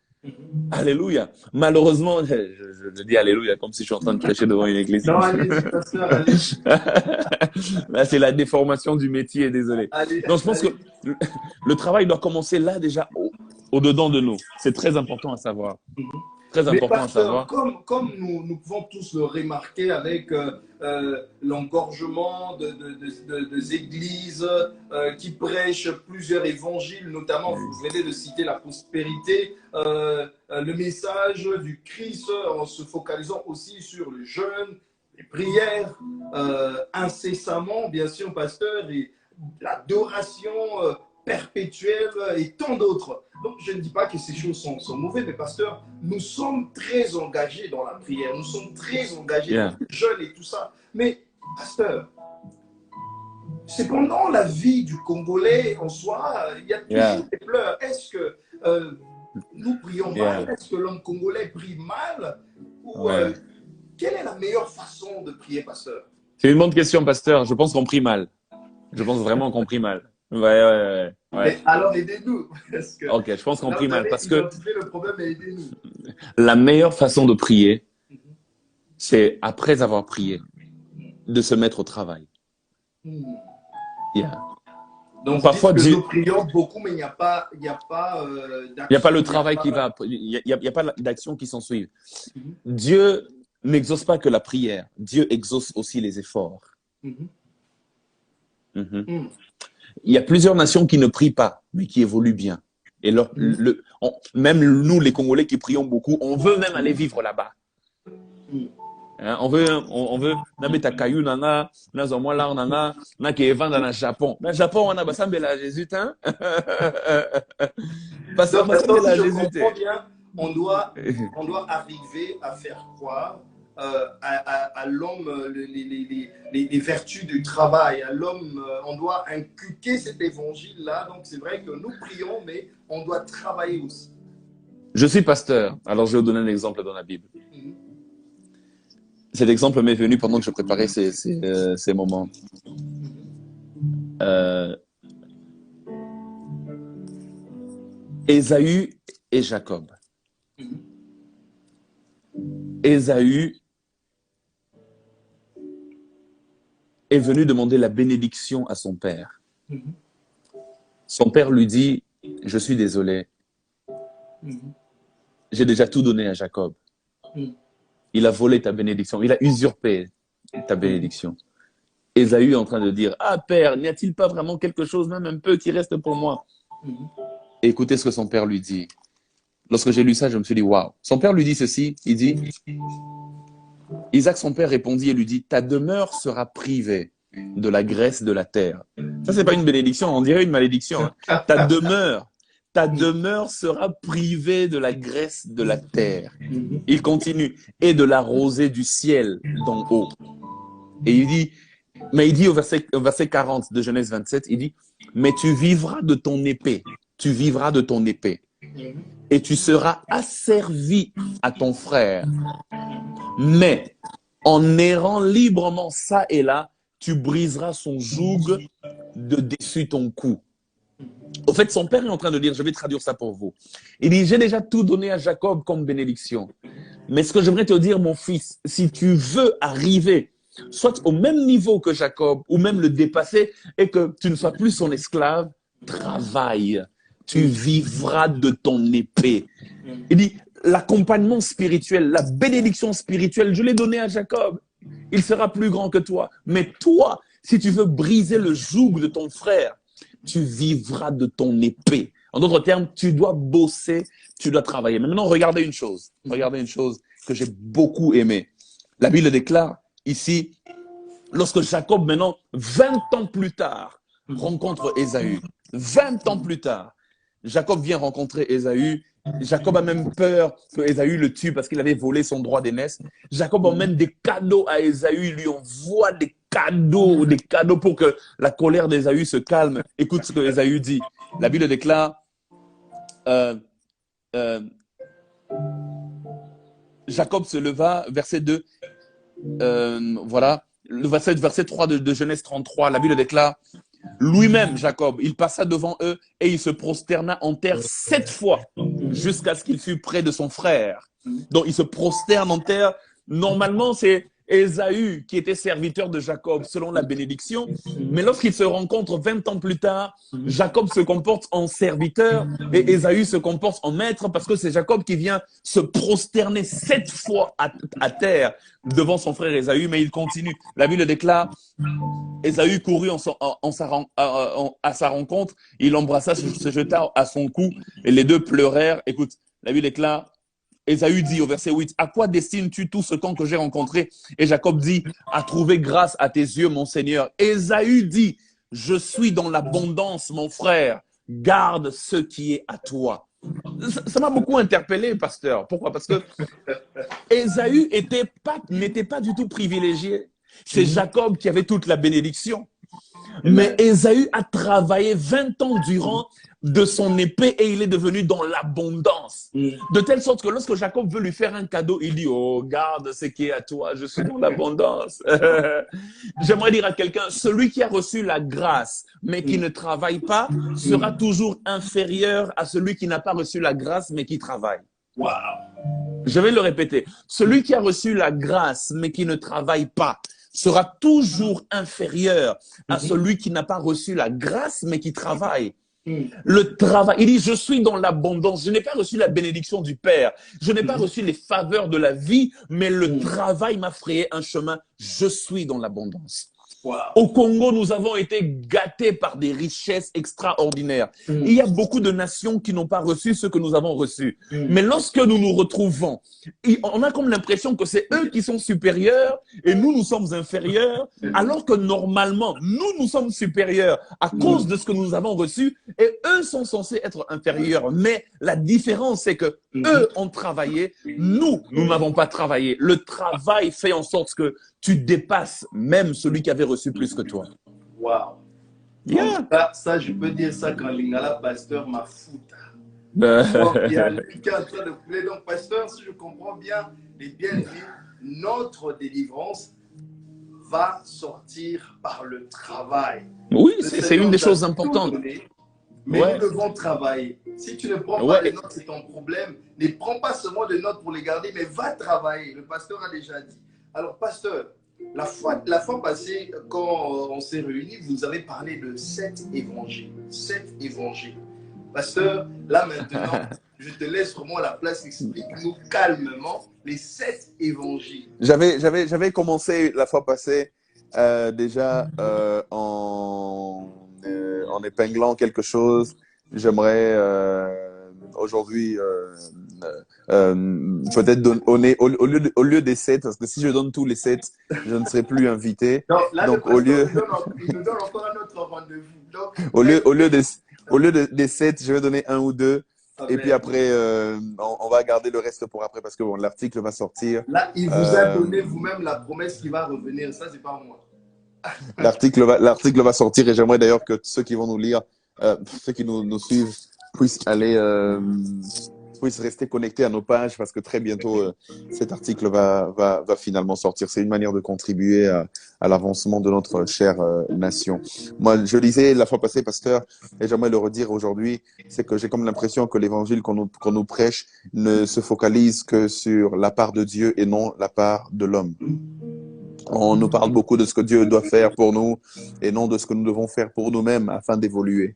Alléluia. Malheureusement, je dis Alléluia comme si je suis en train de prêcher devant une église. Non, allez-y, pasteur, allez-y. Là, c'est la déformation du métier, désolé. Donc, je pense que le travail doit commencer là, déjà, au-dedans de nous. C'est très important à savoir. Très important à savoir. Comme nous pouvons tous le remarquer avec l'engorgement des églises qui prêchent plusieurs évangiles, notamment, vous venez de citer la prospérité, le message du Christ en se focalisant aussi sur le jeûne, les prières, incessamment, bien sûr, pasteur, et l'adoration perpétuel et tant d'autres. Donc, je ne dis pas que ces choses sont mauvaises, mais pasteur, nous sommes très engagés dans la prière, nous sommes très engagés dans le jeûne et tout ça. Mais, pasteur, cependant, la vie du Congolais en soi, il y a toujours des pleurs. Est-ce que nous prions mal? Est-ce que l'homme congolais prie mal? Ou, quelle est la meilleure façon de prier, pasteur? C'est une bonne question, pasteur. Je pense qu'on prie mal. Je pense vraiment qu'on prie mal. Ouais. Mais alors, aidez-nous. Ok, je pense qu'on prie mal parce que le problème, aidez-nous. La meilleure façon de prier, c'est après avoir prié, de se mettre au travail. Donc, parfois, nous prions beaucoup, mais il n'y a pas le travail qui va. Il n'y a pas d'action qui s'ensuit. Dieu n'exauce pas que la prière. Dieu exauce aussi les efforts. Il y a plusieurs nations qui ne prient pas, mais qui évoluent bien. Et même nous, les Congolais qui prions beaucoup, on veut même aller vivre là-bas. On veut, nabeta kayu nanga, nazomo la nanga, na ke vanda na Japon. Na Japon, on a basambé la Jésus, hein? Parce que si je comprends bien, on doit arriver à faire croire à l'homme les vertus du travail. À l'homme, on doit inculquer cet évangile-là. Donc, c'est vrai que nous prions, mais on doit travailler aussi. Je suis pasteur. Alors, je vais vous donner un exemple dans la Bible. Cet exemple m'est venu pendant que je préparais ces moments. Ésaü et Jacob. Ésaü est venu demander la bénédiction à son père. Son père lui dit, je suis désolé. J'ai déjà tout donné à Jacob. Il a volé ta bénédiction. Il a usurpé ta bénédiction. Ésaü est en train de dire, ah père, n'y a-t-il pas vraiment quelque chose, même un peu, qui reste pour moi? Et écoutez ce que son père lui dit. Lorsque j'ai lu ça, je me suis dit, waouh. Son père lui dit ceci, il dit, Isaac, son père, répondit et lui dit, ta demeure sera privée de la graisse de la terre. Ça, c'est pas une bénédiction, on dirait une malédiction. Hein. Ta demeure sera privée de la graisse de la terre. Il continue, et de la rosée du ciel d'en haut. Et il dit au verset 40 de Genèse 27, il dit, mais tu vivras de ton épée. Tu vivras de ton épée. Et tu seras asservi à ton frère. Mais en errant librement ça et là, tu briseras son joug de dessus ton cou. Au fait, son père est en train de dire, je vais traduire ça pour vous. Il dit, j'ai déjà tout donné à Jacob comme bénédiction. Mais ce que j'aimerais te dire, mon fils, si tu veux arriver soit au même niveau que Jacob, ou même le dépasser, et que tu ne sois plus son esclave, travaille. Tu vivras de ton épée. Il dit, l'accompagnement spirituel, la bénédiction spirituelle, je l'ai donné à Jacob. Il sera plus grand que toi. Mais toi, si tu veux briser le joug de ton frère, tu vivras de ton épée. En d'autres termes, tu dois bosser, tu dois travailler. Mais maintenant, regardez une chose que j'ai beaucoup aimée. La Bible déclare ici, lorsque Jacob, maintenant, 20 ans plus tard, rencontre Ésaü. 20 ans plus tard, Jacob vient rencontrer Ésaü. Jacob a même peur que Ésaü le tue parce qu'il avait volé son droit d'aînesse. Jacob emmène des cadeaux à Ésaü, il lui envoie des cadeaux pour que la colère d'Ésaü se calme. Écoute ce que Ésaü dit. La Bible déclare, Jacob se leva, verset 2, voilà, le verset 3 de Genèse 33, la Bible déclare, lui-même, Jacob, il passa devant eux et il se prosterna en terre 7 fois jusqu'à ce qu'il fût près de son frère. Donc, il se prosterne en terre. Normalement, c'est Ésaü qui était serviteur de Jacob selon la bénédiction. Mais lorsqu'ils se rencontrent 20 ans plus tard, Jacob se comporte en serviteur et Ésaü se comporte en maître parce que c'est Jacob qui vient se prosterner 7 fois à terre devant son frère Ésaü. Mais il continue. La Bible déclare, Ésaü courut à sa rencontre, il l'embrassa, se jeta à son cou et les deux pleurèrent. Écoute, la Bible déclare, Ésaü dit au verset 8, « À quoi destines-tu tout ce camp que j'ai rencontré ?» Et Jacob dit, « À trouver grâce à tes yeux, mon Seigneur. » Ésaü dit, « Je suis dans l'abondance, mon frère. garde ce qui est à toi. Ça m'a beaucoup interpellé, pasteur. Pourquoi? Parce que Ésaü n'était pas du tout privilégié. C'est Jacob qui avait toute la bénédiction. Mais Ésaü a travaillé 20 ans durant de son épée et il est devenu dans l'abondance. De telle sorte que lorsque Jacob veut lui faire un cadeau, il dit, oh, garde ce qui est à toi, je suis dans l'abondance. J'aimerais dire à quelqu'un, celui qui a reçu la grâce, mais qui ne travaille pas, sera toujours inférieur à celui qui n'a pas reçu la grâce, mais qui travaille. Wow. Je vais le répéter. Celui qui a reçu la grâce, mais qui ne travaille pas, sera toujours inférieur à celui qui n'a pas reçu la grâce, mais qui travaille. Le travail, il dit, je suis dans l'abondance. Je n'ai pas reçu la bénédiction du Père. Je n'ai pas reçu les faveurs de la vie, mais le travail m'a frayé un chemin. Je suis dans l'abondance. Wow. Au Congo, nous avons été gâtés par des richesses extraordinaires. Il y a beaucoup de nations qui n'ont pas reçu ce que nous avons reçu. Mais lorsque nous nous retrouvons, on a comme l'impression que c'est eux qui sont supérieurs et nous sommes inférieurs, alors que normalement, nous sommes supérieurs à cause de ce que nous avons reçu et eux sont censés être inférieurs. Mais la différence, c'est que eux ont travaillé, nous n'avons pas travaillé. Le travail fait en sorte que tu dépasses même celui qui avait reçu plus que toi. Waouh. Yeah. Ça, je peux dire ça quand Lingala, pasteur, m'a foutu. Il y a le piquet en train de couler. Donc, pasteur, si je comprends bien, les bien dit, notre délivrance va sortir par le travail. Oui, c'est une des choses importantes. Mais nous devons travailler. Si tu ne prends pas les notes, c'est ton problème. Ne prends pas seulement des notes pour les garder, mais va travailler. Le pasteur a déjà dit. Alors, pasteur, la fois passée, quand on s'est réunis, vous avez parlé de 7 évangiles. 7 évangiles. Pasteur, là maintenant, je te laisse vraiment la place. Explique-nous calmement les 7 évangiles. J'avais commencé la fois passée déjà en épinglant quelque chose. J'aimerais aujourd'hui peut-être donner au lieu des 7, parce que si je donne tous les 7, je ne serai plus invité. Non, là, donc au lieu il nous donne encore un autre rendez-vous. Donc, au lieu des 7, je vais donner 1 ou 2. Et puis après, on va garder le reste pour après parce que bon, l'article va sortir. Là, il vous a donné vous-même la promesse qui va revenir. Ça, c'est pas moi. L'article va sortir et j'aimerais d'ailleurs que ceux qui vont nous lire, ceux qui nous suivent, puissent rester connectés à nos pages parce que très bientôt, cet article va finalement sortir. C'est une manière de contribuer à l'avancement de notre chère nation. Moi, je lisais la fois passée, pasteur, et j'aimerais le redire aujourd'hui, c'est que j'ai comme l'impression que l'évangile qu'on nous prêche ne se focalise que sur la part de Dieu et non la part de l'homme. On nous parle beaucoup de ce que Dieu doit faire pour nous et non de ce que nous devons faire pour nous-mêmes afin d'évoluer.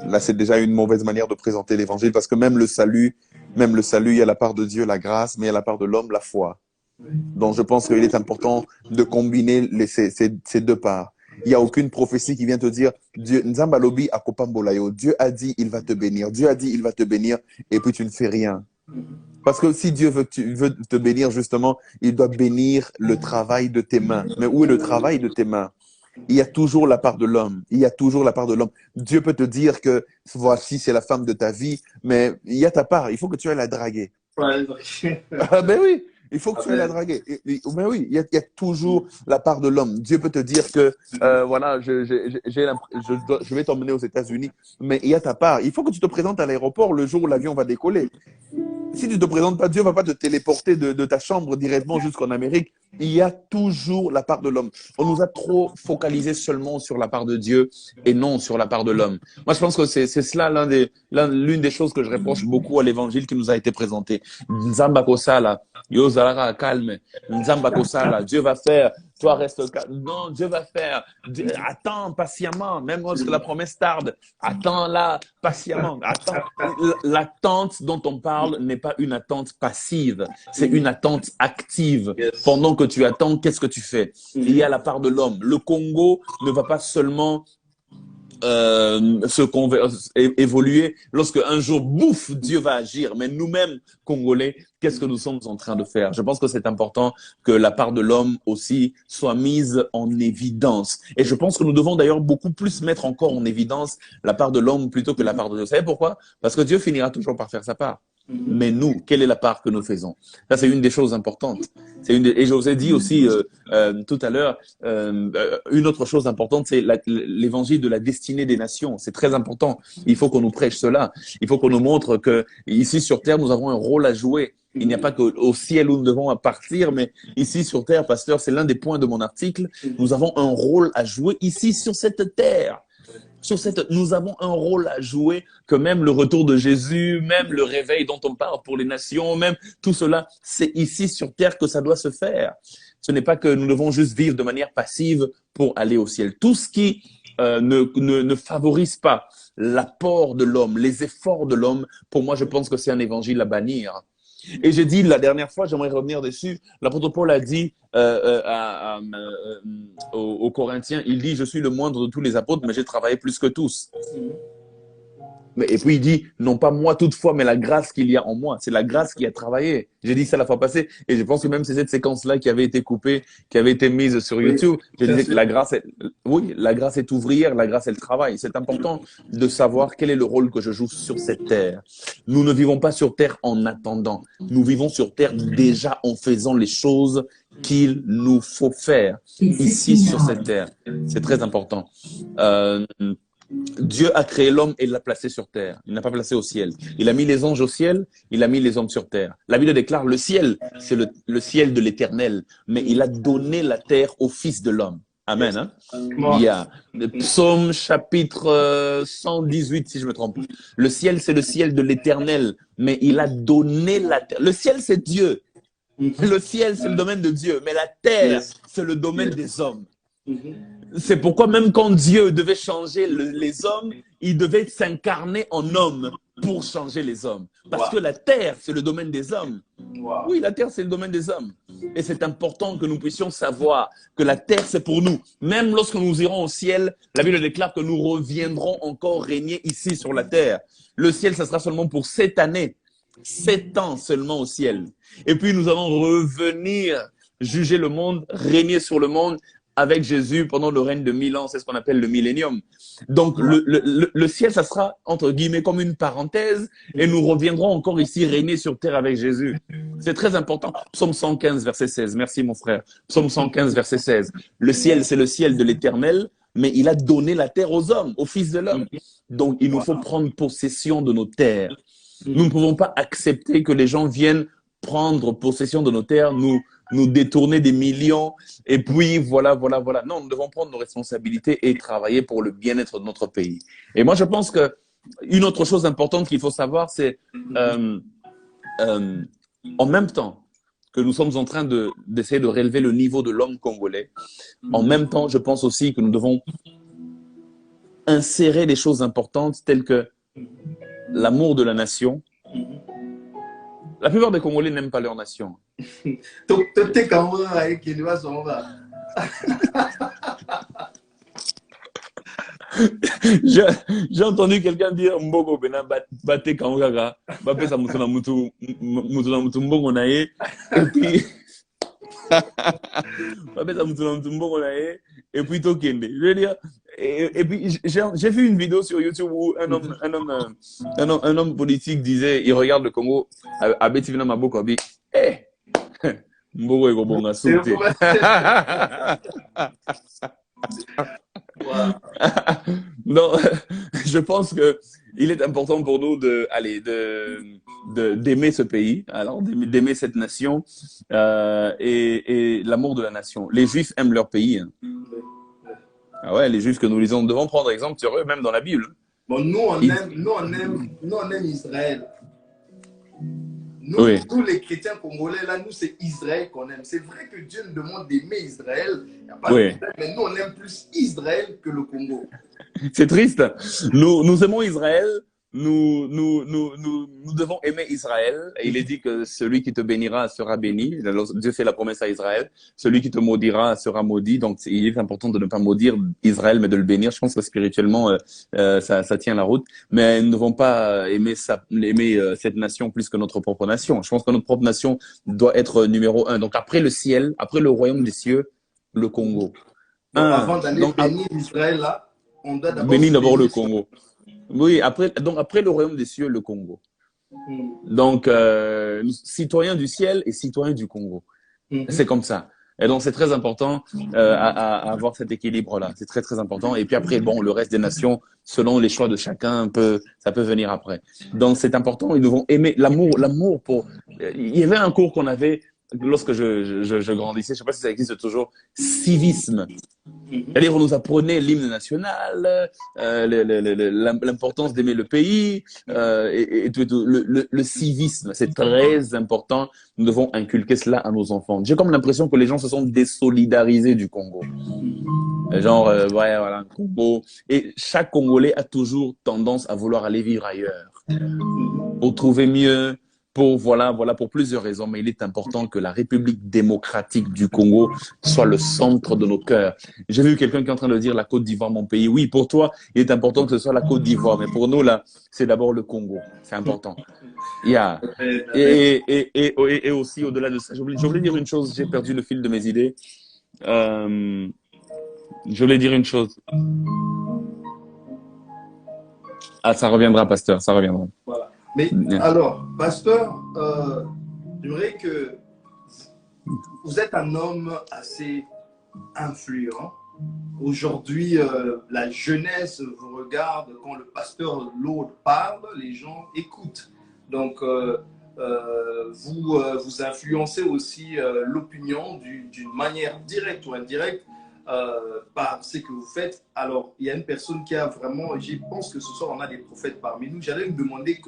Là, c'est déjà une mauvaise manière de présenter l'évangile parce que même le salut, il y a la part de Dieu, la grâce, mais il y a la part de l'homme, la foi. Donc, je pense qu'il est important de combiner ces deux parts. Il n'y a aucune prophétie qui vient te dire Dieu, Nzambalobi akopambolayo. Dieu a dit, il va te bénir. Dieu a dit, il va te bénir et puis tu ne fais rien. Parce que si Dieu veut te bénir, justement, il doit bénir le travail de tes mains. Mais où est le travail de tes mains? Il y a toujours la part de l'homme. Il y a toujours la part de l'homme. Dieu peut te dire que voici, c'est la femme de ta vie, mais il y a ta part. Il faut que tu ailles la draguer. Ah ben oui, il faut que tu ailles la draguer. Mais oui, il y a toujours la part de l'homme. Dieu peut te dire que voilà, je vais t'emmener aux États-Unis, mais il y a ta part. Il faut que tu te présentes à l'aéroport le jour où l'avion va décoller. Si tu ne te présentes pas, Dieu ne va pas te téléporter de ta chambre directement jusqu'en Amérique. Il y a toujours la part de l'homme. On nous a trop focalisé seulement sur la part de Dieu et non sur la part de l'homme. Moi, je pense que c'est cela l'une des choses que je reproche beaucoup à l'évangile qui nous a été présenté. Nzamba Kosala, Yozara calme, Nzamba Kosala, Dieu va faire. Toi, reste calme. Non, Dieu va faire. Attends patiemment, même lorsque la promesse tarde. Attends-la patiemment. Attends. L'attente dont on parle n'est pas une attente passive, c'est une attente active. Pendant que tu attends, qu'est-ce que tu fais? Il y a la part de l'homme. Le Congo ne va pas seulement évoluer lorsque un jour, bouf, Dieu va agir. Mais nous-mêmes, Congolais, qu'est-ce que nous sommes en train de faire? Je pense que c'est important que la part de l'homme aussi soit mise en évidence. Et je pense que nous devons d'ailleurs beaucoup plus mettre encore en évidence la part de l'homme plutôt que la part de Dieu. Vous savez pourquoi? Parce que Dieu finira toujours par faire sa part. Mais nous, quelle est la part que nous faisons? Ça, c'est une des choses importantes. Et je vous ai dit aussi tout à l'heure, une autre chose importante, c'est l'évangile de la destinée des nations. C'est très important. Il faut qu'on nous prêche cela. Il faut qu'on nous montre que ici sur terre, nous avons un rôle à jouer. Il n'y a pas qu'au ciel où nous devons partir, mais ici sur terre, pasteur, c'est l'un des points de mon article. Nous avons un rôle à jouer ici sur cette terre. Nous avons un rôle à jouer, que même le retour de Jésus, même le réveil dont on parle pour les nations, même tout cela, c'est ici sur terre que ça doit se faire. Ce n'est pas que nous devons juste vivre de manière passive pour aller au ciel. Tout ce qui ne favorise pas l'apport de l'homme, les efforts de l'homme, pour moi, je pense que c'est un évangile à bannir. Et j'ai dit la dernière fois, j'aimerais revenir dessus, l'apôtre Paul a dit aux Corinthiens, il dit, je suis le moindre de tous les apôtres, mais j'ai travaillé plus que tous. Et puis il dit, non pas moi toutefois, mais la grâce qu'il y a en moi. C'est la grâce qui a travaillé. J'ai dit ça la fois passée. Et je pense que même c'est cette séquence-là qui avait été coupée, qui avait été mise sur YouTube. Je disais que la grâce est ouvrière, la grâce, elle travaille. C'est important de savoir quel est le rôle que je joue sur cette terre. Nous ne vivons pas sur terre en attendant. Nous vivons sur terre déjà en faisant les choses qu'il nous faut faire ici sur cette terre. C'est très important. Dieu a créé l'homme et l'a placé sur terre. Il n'a pas placé au ciel. Il a mis les anges au ciel, il a mis les hommes sur terre. La Bible déclare le ciel, c'est le ciel de l'éternel, mais il a donné la terre au Fils de l'homme. Amen. Hein? Il y a Psaume chapitre 118, si je me trompe. Le ciel, c'est le ciel de l'éternel, mais il a donné la terre. Le ciel, c'est Dieu. Le ciel, c'est le domaine de Dieu, mais la terre, c'est le domaine des hommes. C'est pourquoi même quand Dieu devait changer les hommes, il devait s'incarner en homme pour changer les hommes. Parce que la terre, c'est le domaine des hommes. Oui, la terre, c'est le domaine des hommes. Et c'est important que nous puissions savoir que la terre, c'est pour nous. Même lorsque nous irons au ciel, la Bible déclare que nous reviendrons encore régner ici sur la terre. Le ciel, ça sera seulement pour 7 années. 7 ans seulement au ciel. Et puis nous allons revenir juger le monde, régner sur le monde avec Jésus pendant le règne de 1000 ans. C'est ce qu'on appelle le millénium. Donc le ciel, ça sera entre guillemets comme une parenthèse et nous reviendrons encore ici régner sur terre avec Jésus. C'est très important. Psaume 115, verset 16. Merci mon frère. Psaume 115, verset 16. Le ciel, c'est le ciel de l'éternel, mais il a donné la terre aux hommes, aux fils de l'homme. Donc il nous faut prendre possession de nos terres. Nous ne pouvons pas accepter que les gens viennent prendre possession de nos terres, nous détourner des millions, et puis voilà. Non, nous devons prendre nos responsabilités et travailler pour le bien-être de notre pays. Et moi, je pense que une autre chose importante qu'il faut savoir, c'est en même temps que nous sommes en train d'essayer de relever le niveau de l'homme congolais, en même temps, je pense aussi que nous devons insérer des choses importantes telles que l'amour de la nation. La plupart des Congolais n'aiment pas leur nation. J'ai entendu quelqu'un dire Mbogo bena bate kangaka bape sa mutu na mutu mbongo na ye et puis bape sa mutu na mutu mbongo na ye et puis tokende. Je veux dire, et puis j'ai vu une vidéo sur YouTube où un homme politique disait, il regarde le Congo, Abetivina Maboko abi, Mbogo ego bonga soute. Non, je pense que il est important pour nous d'aimer ce pays, alors d'aimer cette nation et l'amour de la nation. Les Juifs aiment leur pays. Hein. Ah ouais, les Juifs que nous lisons, nous devons prendre exemple sur eux, même dans la Bible. Bon, nous on aime Israël. Nous, oui. Tous les chrétiens congolais, là, nous, c'est Israël qu'on aime. C'est vrai que Dieu nous demande d'aimer Israël, y a pas de problème, mais nous, on aime plus Israël que le Congo. C'est triste. Nous aimons Israël, nous devons aimer Israël. Et il est dit que celui qui te bénira sera béni. Dieu fait la promesse à Israël. Celui qui te maudira sera maudit. Donc, il est important de ne pas maudire Israël, mais de le bénir. Je pense que spirituellement, ça tient la route. Mais nous ne devons pas aimer cette nation plus que notre propre nation. Je pense que notre propre nation doit être numéro un. Donc, après le ciel, après le royaume des cieux, le Congo. Donc, avant d'aller bénir Israël, là, on doit d'abord bénir d'abord le Congo. Oui, après le royaume des cieux, le Congo. Donc, citoyens du ciel et citoyens du Congo. C'est comme ça. Et donc, c'est très important à avoir cet équilibre-là. C'est très, très important. Et puis après, bon, le reste des nations, selon les choix de chacun, ça peut venir après. Donc, c'est important. Ils devons aimer l'amour pour... Il y avait un cours qu'on avait lorsque je grandissais, je ne sais pas si ça existe toujours, civisme. C'est-à-dire, on nous apprenait l'hymne national, l'importance d'aimer le pays, et tout, le civisme, c'est très important. Nous devons inculquer cela à nos enfants. J'ai comme l'impression que les gens se sont désolidarisés du Congo. Genre, ouais, voilà, Congo. Et chaque Congolais a toujours tendance à vouloir aller vivre ailleurs, pour trouver mieux, pour plusieurs raisons, mais il est important que la République démocratique du Congo soit le centre de nos cœurs. J'ai vu quelqu'un qui est en train de dire la Côte d'Ivoire, mon pays. Oui, pour toi, il est important que ce soit la Côte d'Ivoire, mais pour nous, là, c'est d'abord le Congo. C'est important. Yeah. Et aussi, au-delà de ça, je voulais dire une chose, j'ai perdu le fil de mes idées. Je voulais dire une chose. Ah, ça reviendra, pasteur, ça reviendra. Voilà. Mais alors, pasteur, j'aimerais que vous êtes un homme assez influent. Aujourd'hui, la jeunesse vous regarde. Quand le pasteur Lord parle, les gens écoutent. Donc, vous influencez aussi l'opinion d'une manière directe ou indirecte par ce que vous faites. Alors, il y a une personne qui a vraiment, je pense que ce soir, on a des prophètes parmi nous. J'allais me demander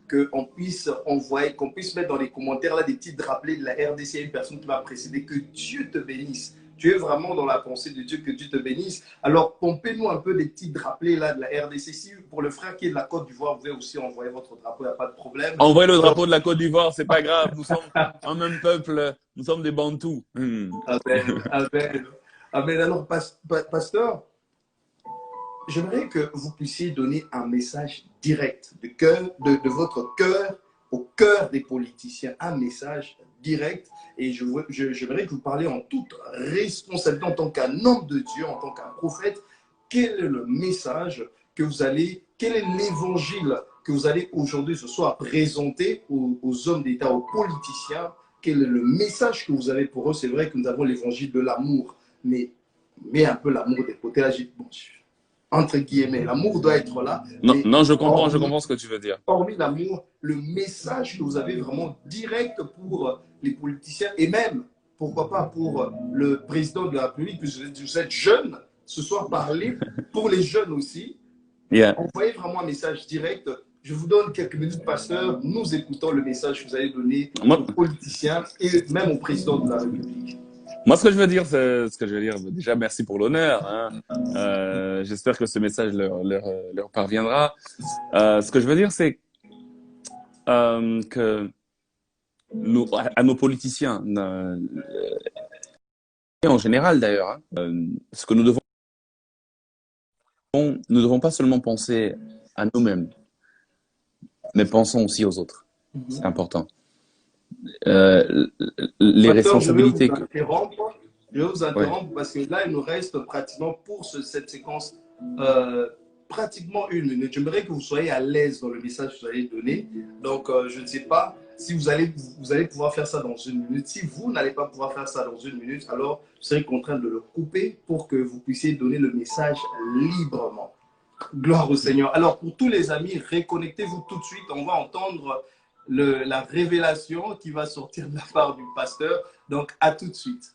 qu'on puisse envoyer, qu'on puisse mettre dans les commentaires là des petits rappelés de la RDC. Il y a une personne qui m'a précédé. Que Dieu te bénisse. Tu es vraiment dans la pensée de Dieu, que Dieu te bénisse. Alors, pompez-nous un peu des petits drapelés là de la RDC. Si pour le frère qui est de la Côte d'Ivoire, vous pouvez aussi envoyer votre drapeau, il n'y a pas de problème. Envoyez le drapeau de la Côte d'Ivoire, c'est pas grave. Nous sommes un même peuple, nous sommes des Bantous. Amen, amen, amen. Alors, pasteur, j'aimerais que vous puissiez donner un message direct de votre cœur au cœur des politiciens. Un message direct. Et j'aimerais que vous parliez en toute responsabilité en tant qu'un homme de Dieu, en tant qu'un prophète. Quel est le message que vous allez, quel est l'évangile que vous allez aujourd'hui, ce soir, présenter aux hommes d'État, aux politiciens? Quel est le message que vous avez pour eux? C'est vrai que nous avons l'évangile de l'amour, mais un peu l'amour des côtés. Là, entre guillemets, l'amour doit être là. Non, je comprends ce que tu veux dire. Hormis l'amour, le message que vous avez vraiment direct pour les politiciens et même, pourquoi pas, pour le président de la République, puisque vous êtes jeune, ce soir, parler pour les jeunes aussi. Envoyez vraiment un message direct. Je vous donne quelques minutes, pasteur. Nous écoutons le message que vous allez donner aux politiciens et même au président de la République. Moi, ce que je veux dire, déjà, merci pour l'honneur. Hein. J'espère que ce message leur parviendra. Ce que je veux dire, c'est que à nos politiciens, et en général d'ailleurs, hein, ce que nous ne devons pas seulement penser à nous-mêmes, mais pensons aussi aux autres. C'est important. Les responsabilités. Je vais vous interrompre parce que là, il nous reste pratiquement pour cette séquence pratiquement 1 minute. J'aimerais que vous soyez à l'aise dans le message que vous allez donner. Donc, je ne sais pas si vous allez pouvoir faire ça dans 1 minute. Si vous n'allez pas pouvoir faire ça dans 1 minute, alors je serai contraint de le couper pour que vous puissiez donner le message librement. Gloire au Seigneur. Alors, pour tous les amis, reconnectez-vous tout de suite. On va entendre la révélation qui va sortir de la part du pasteur. Donc, à tout de suite.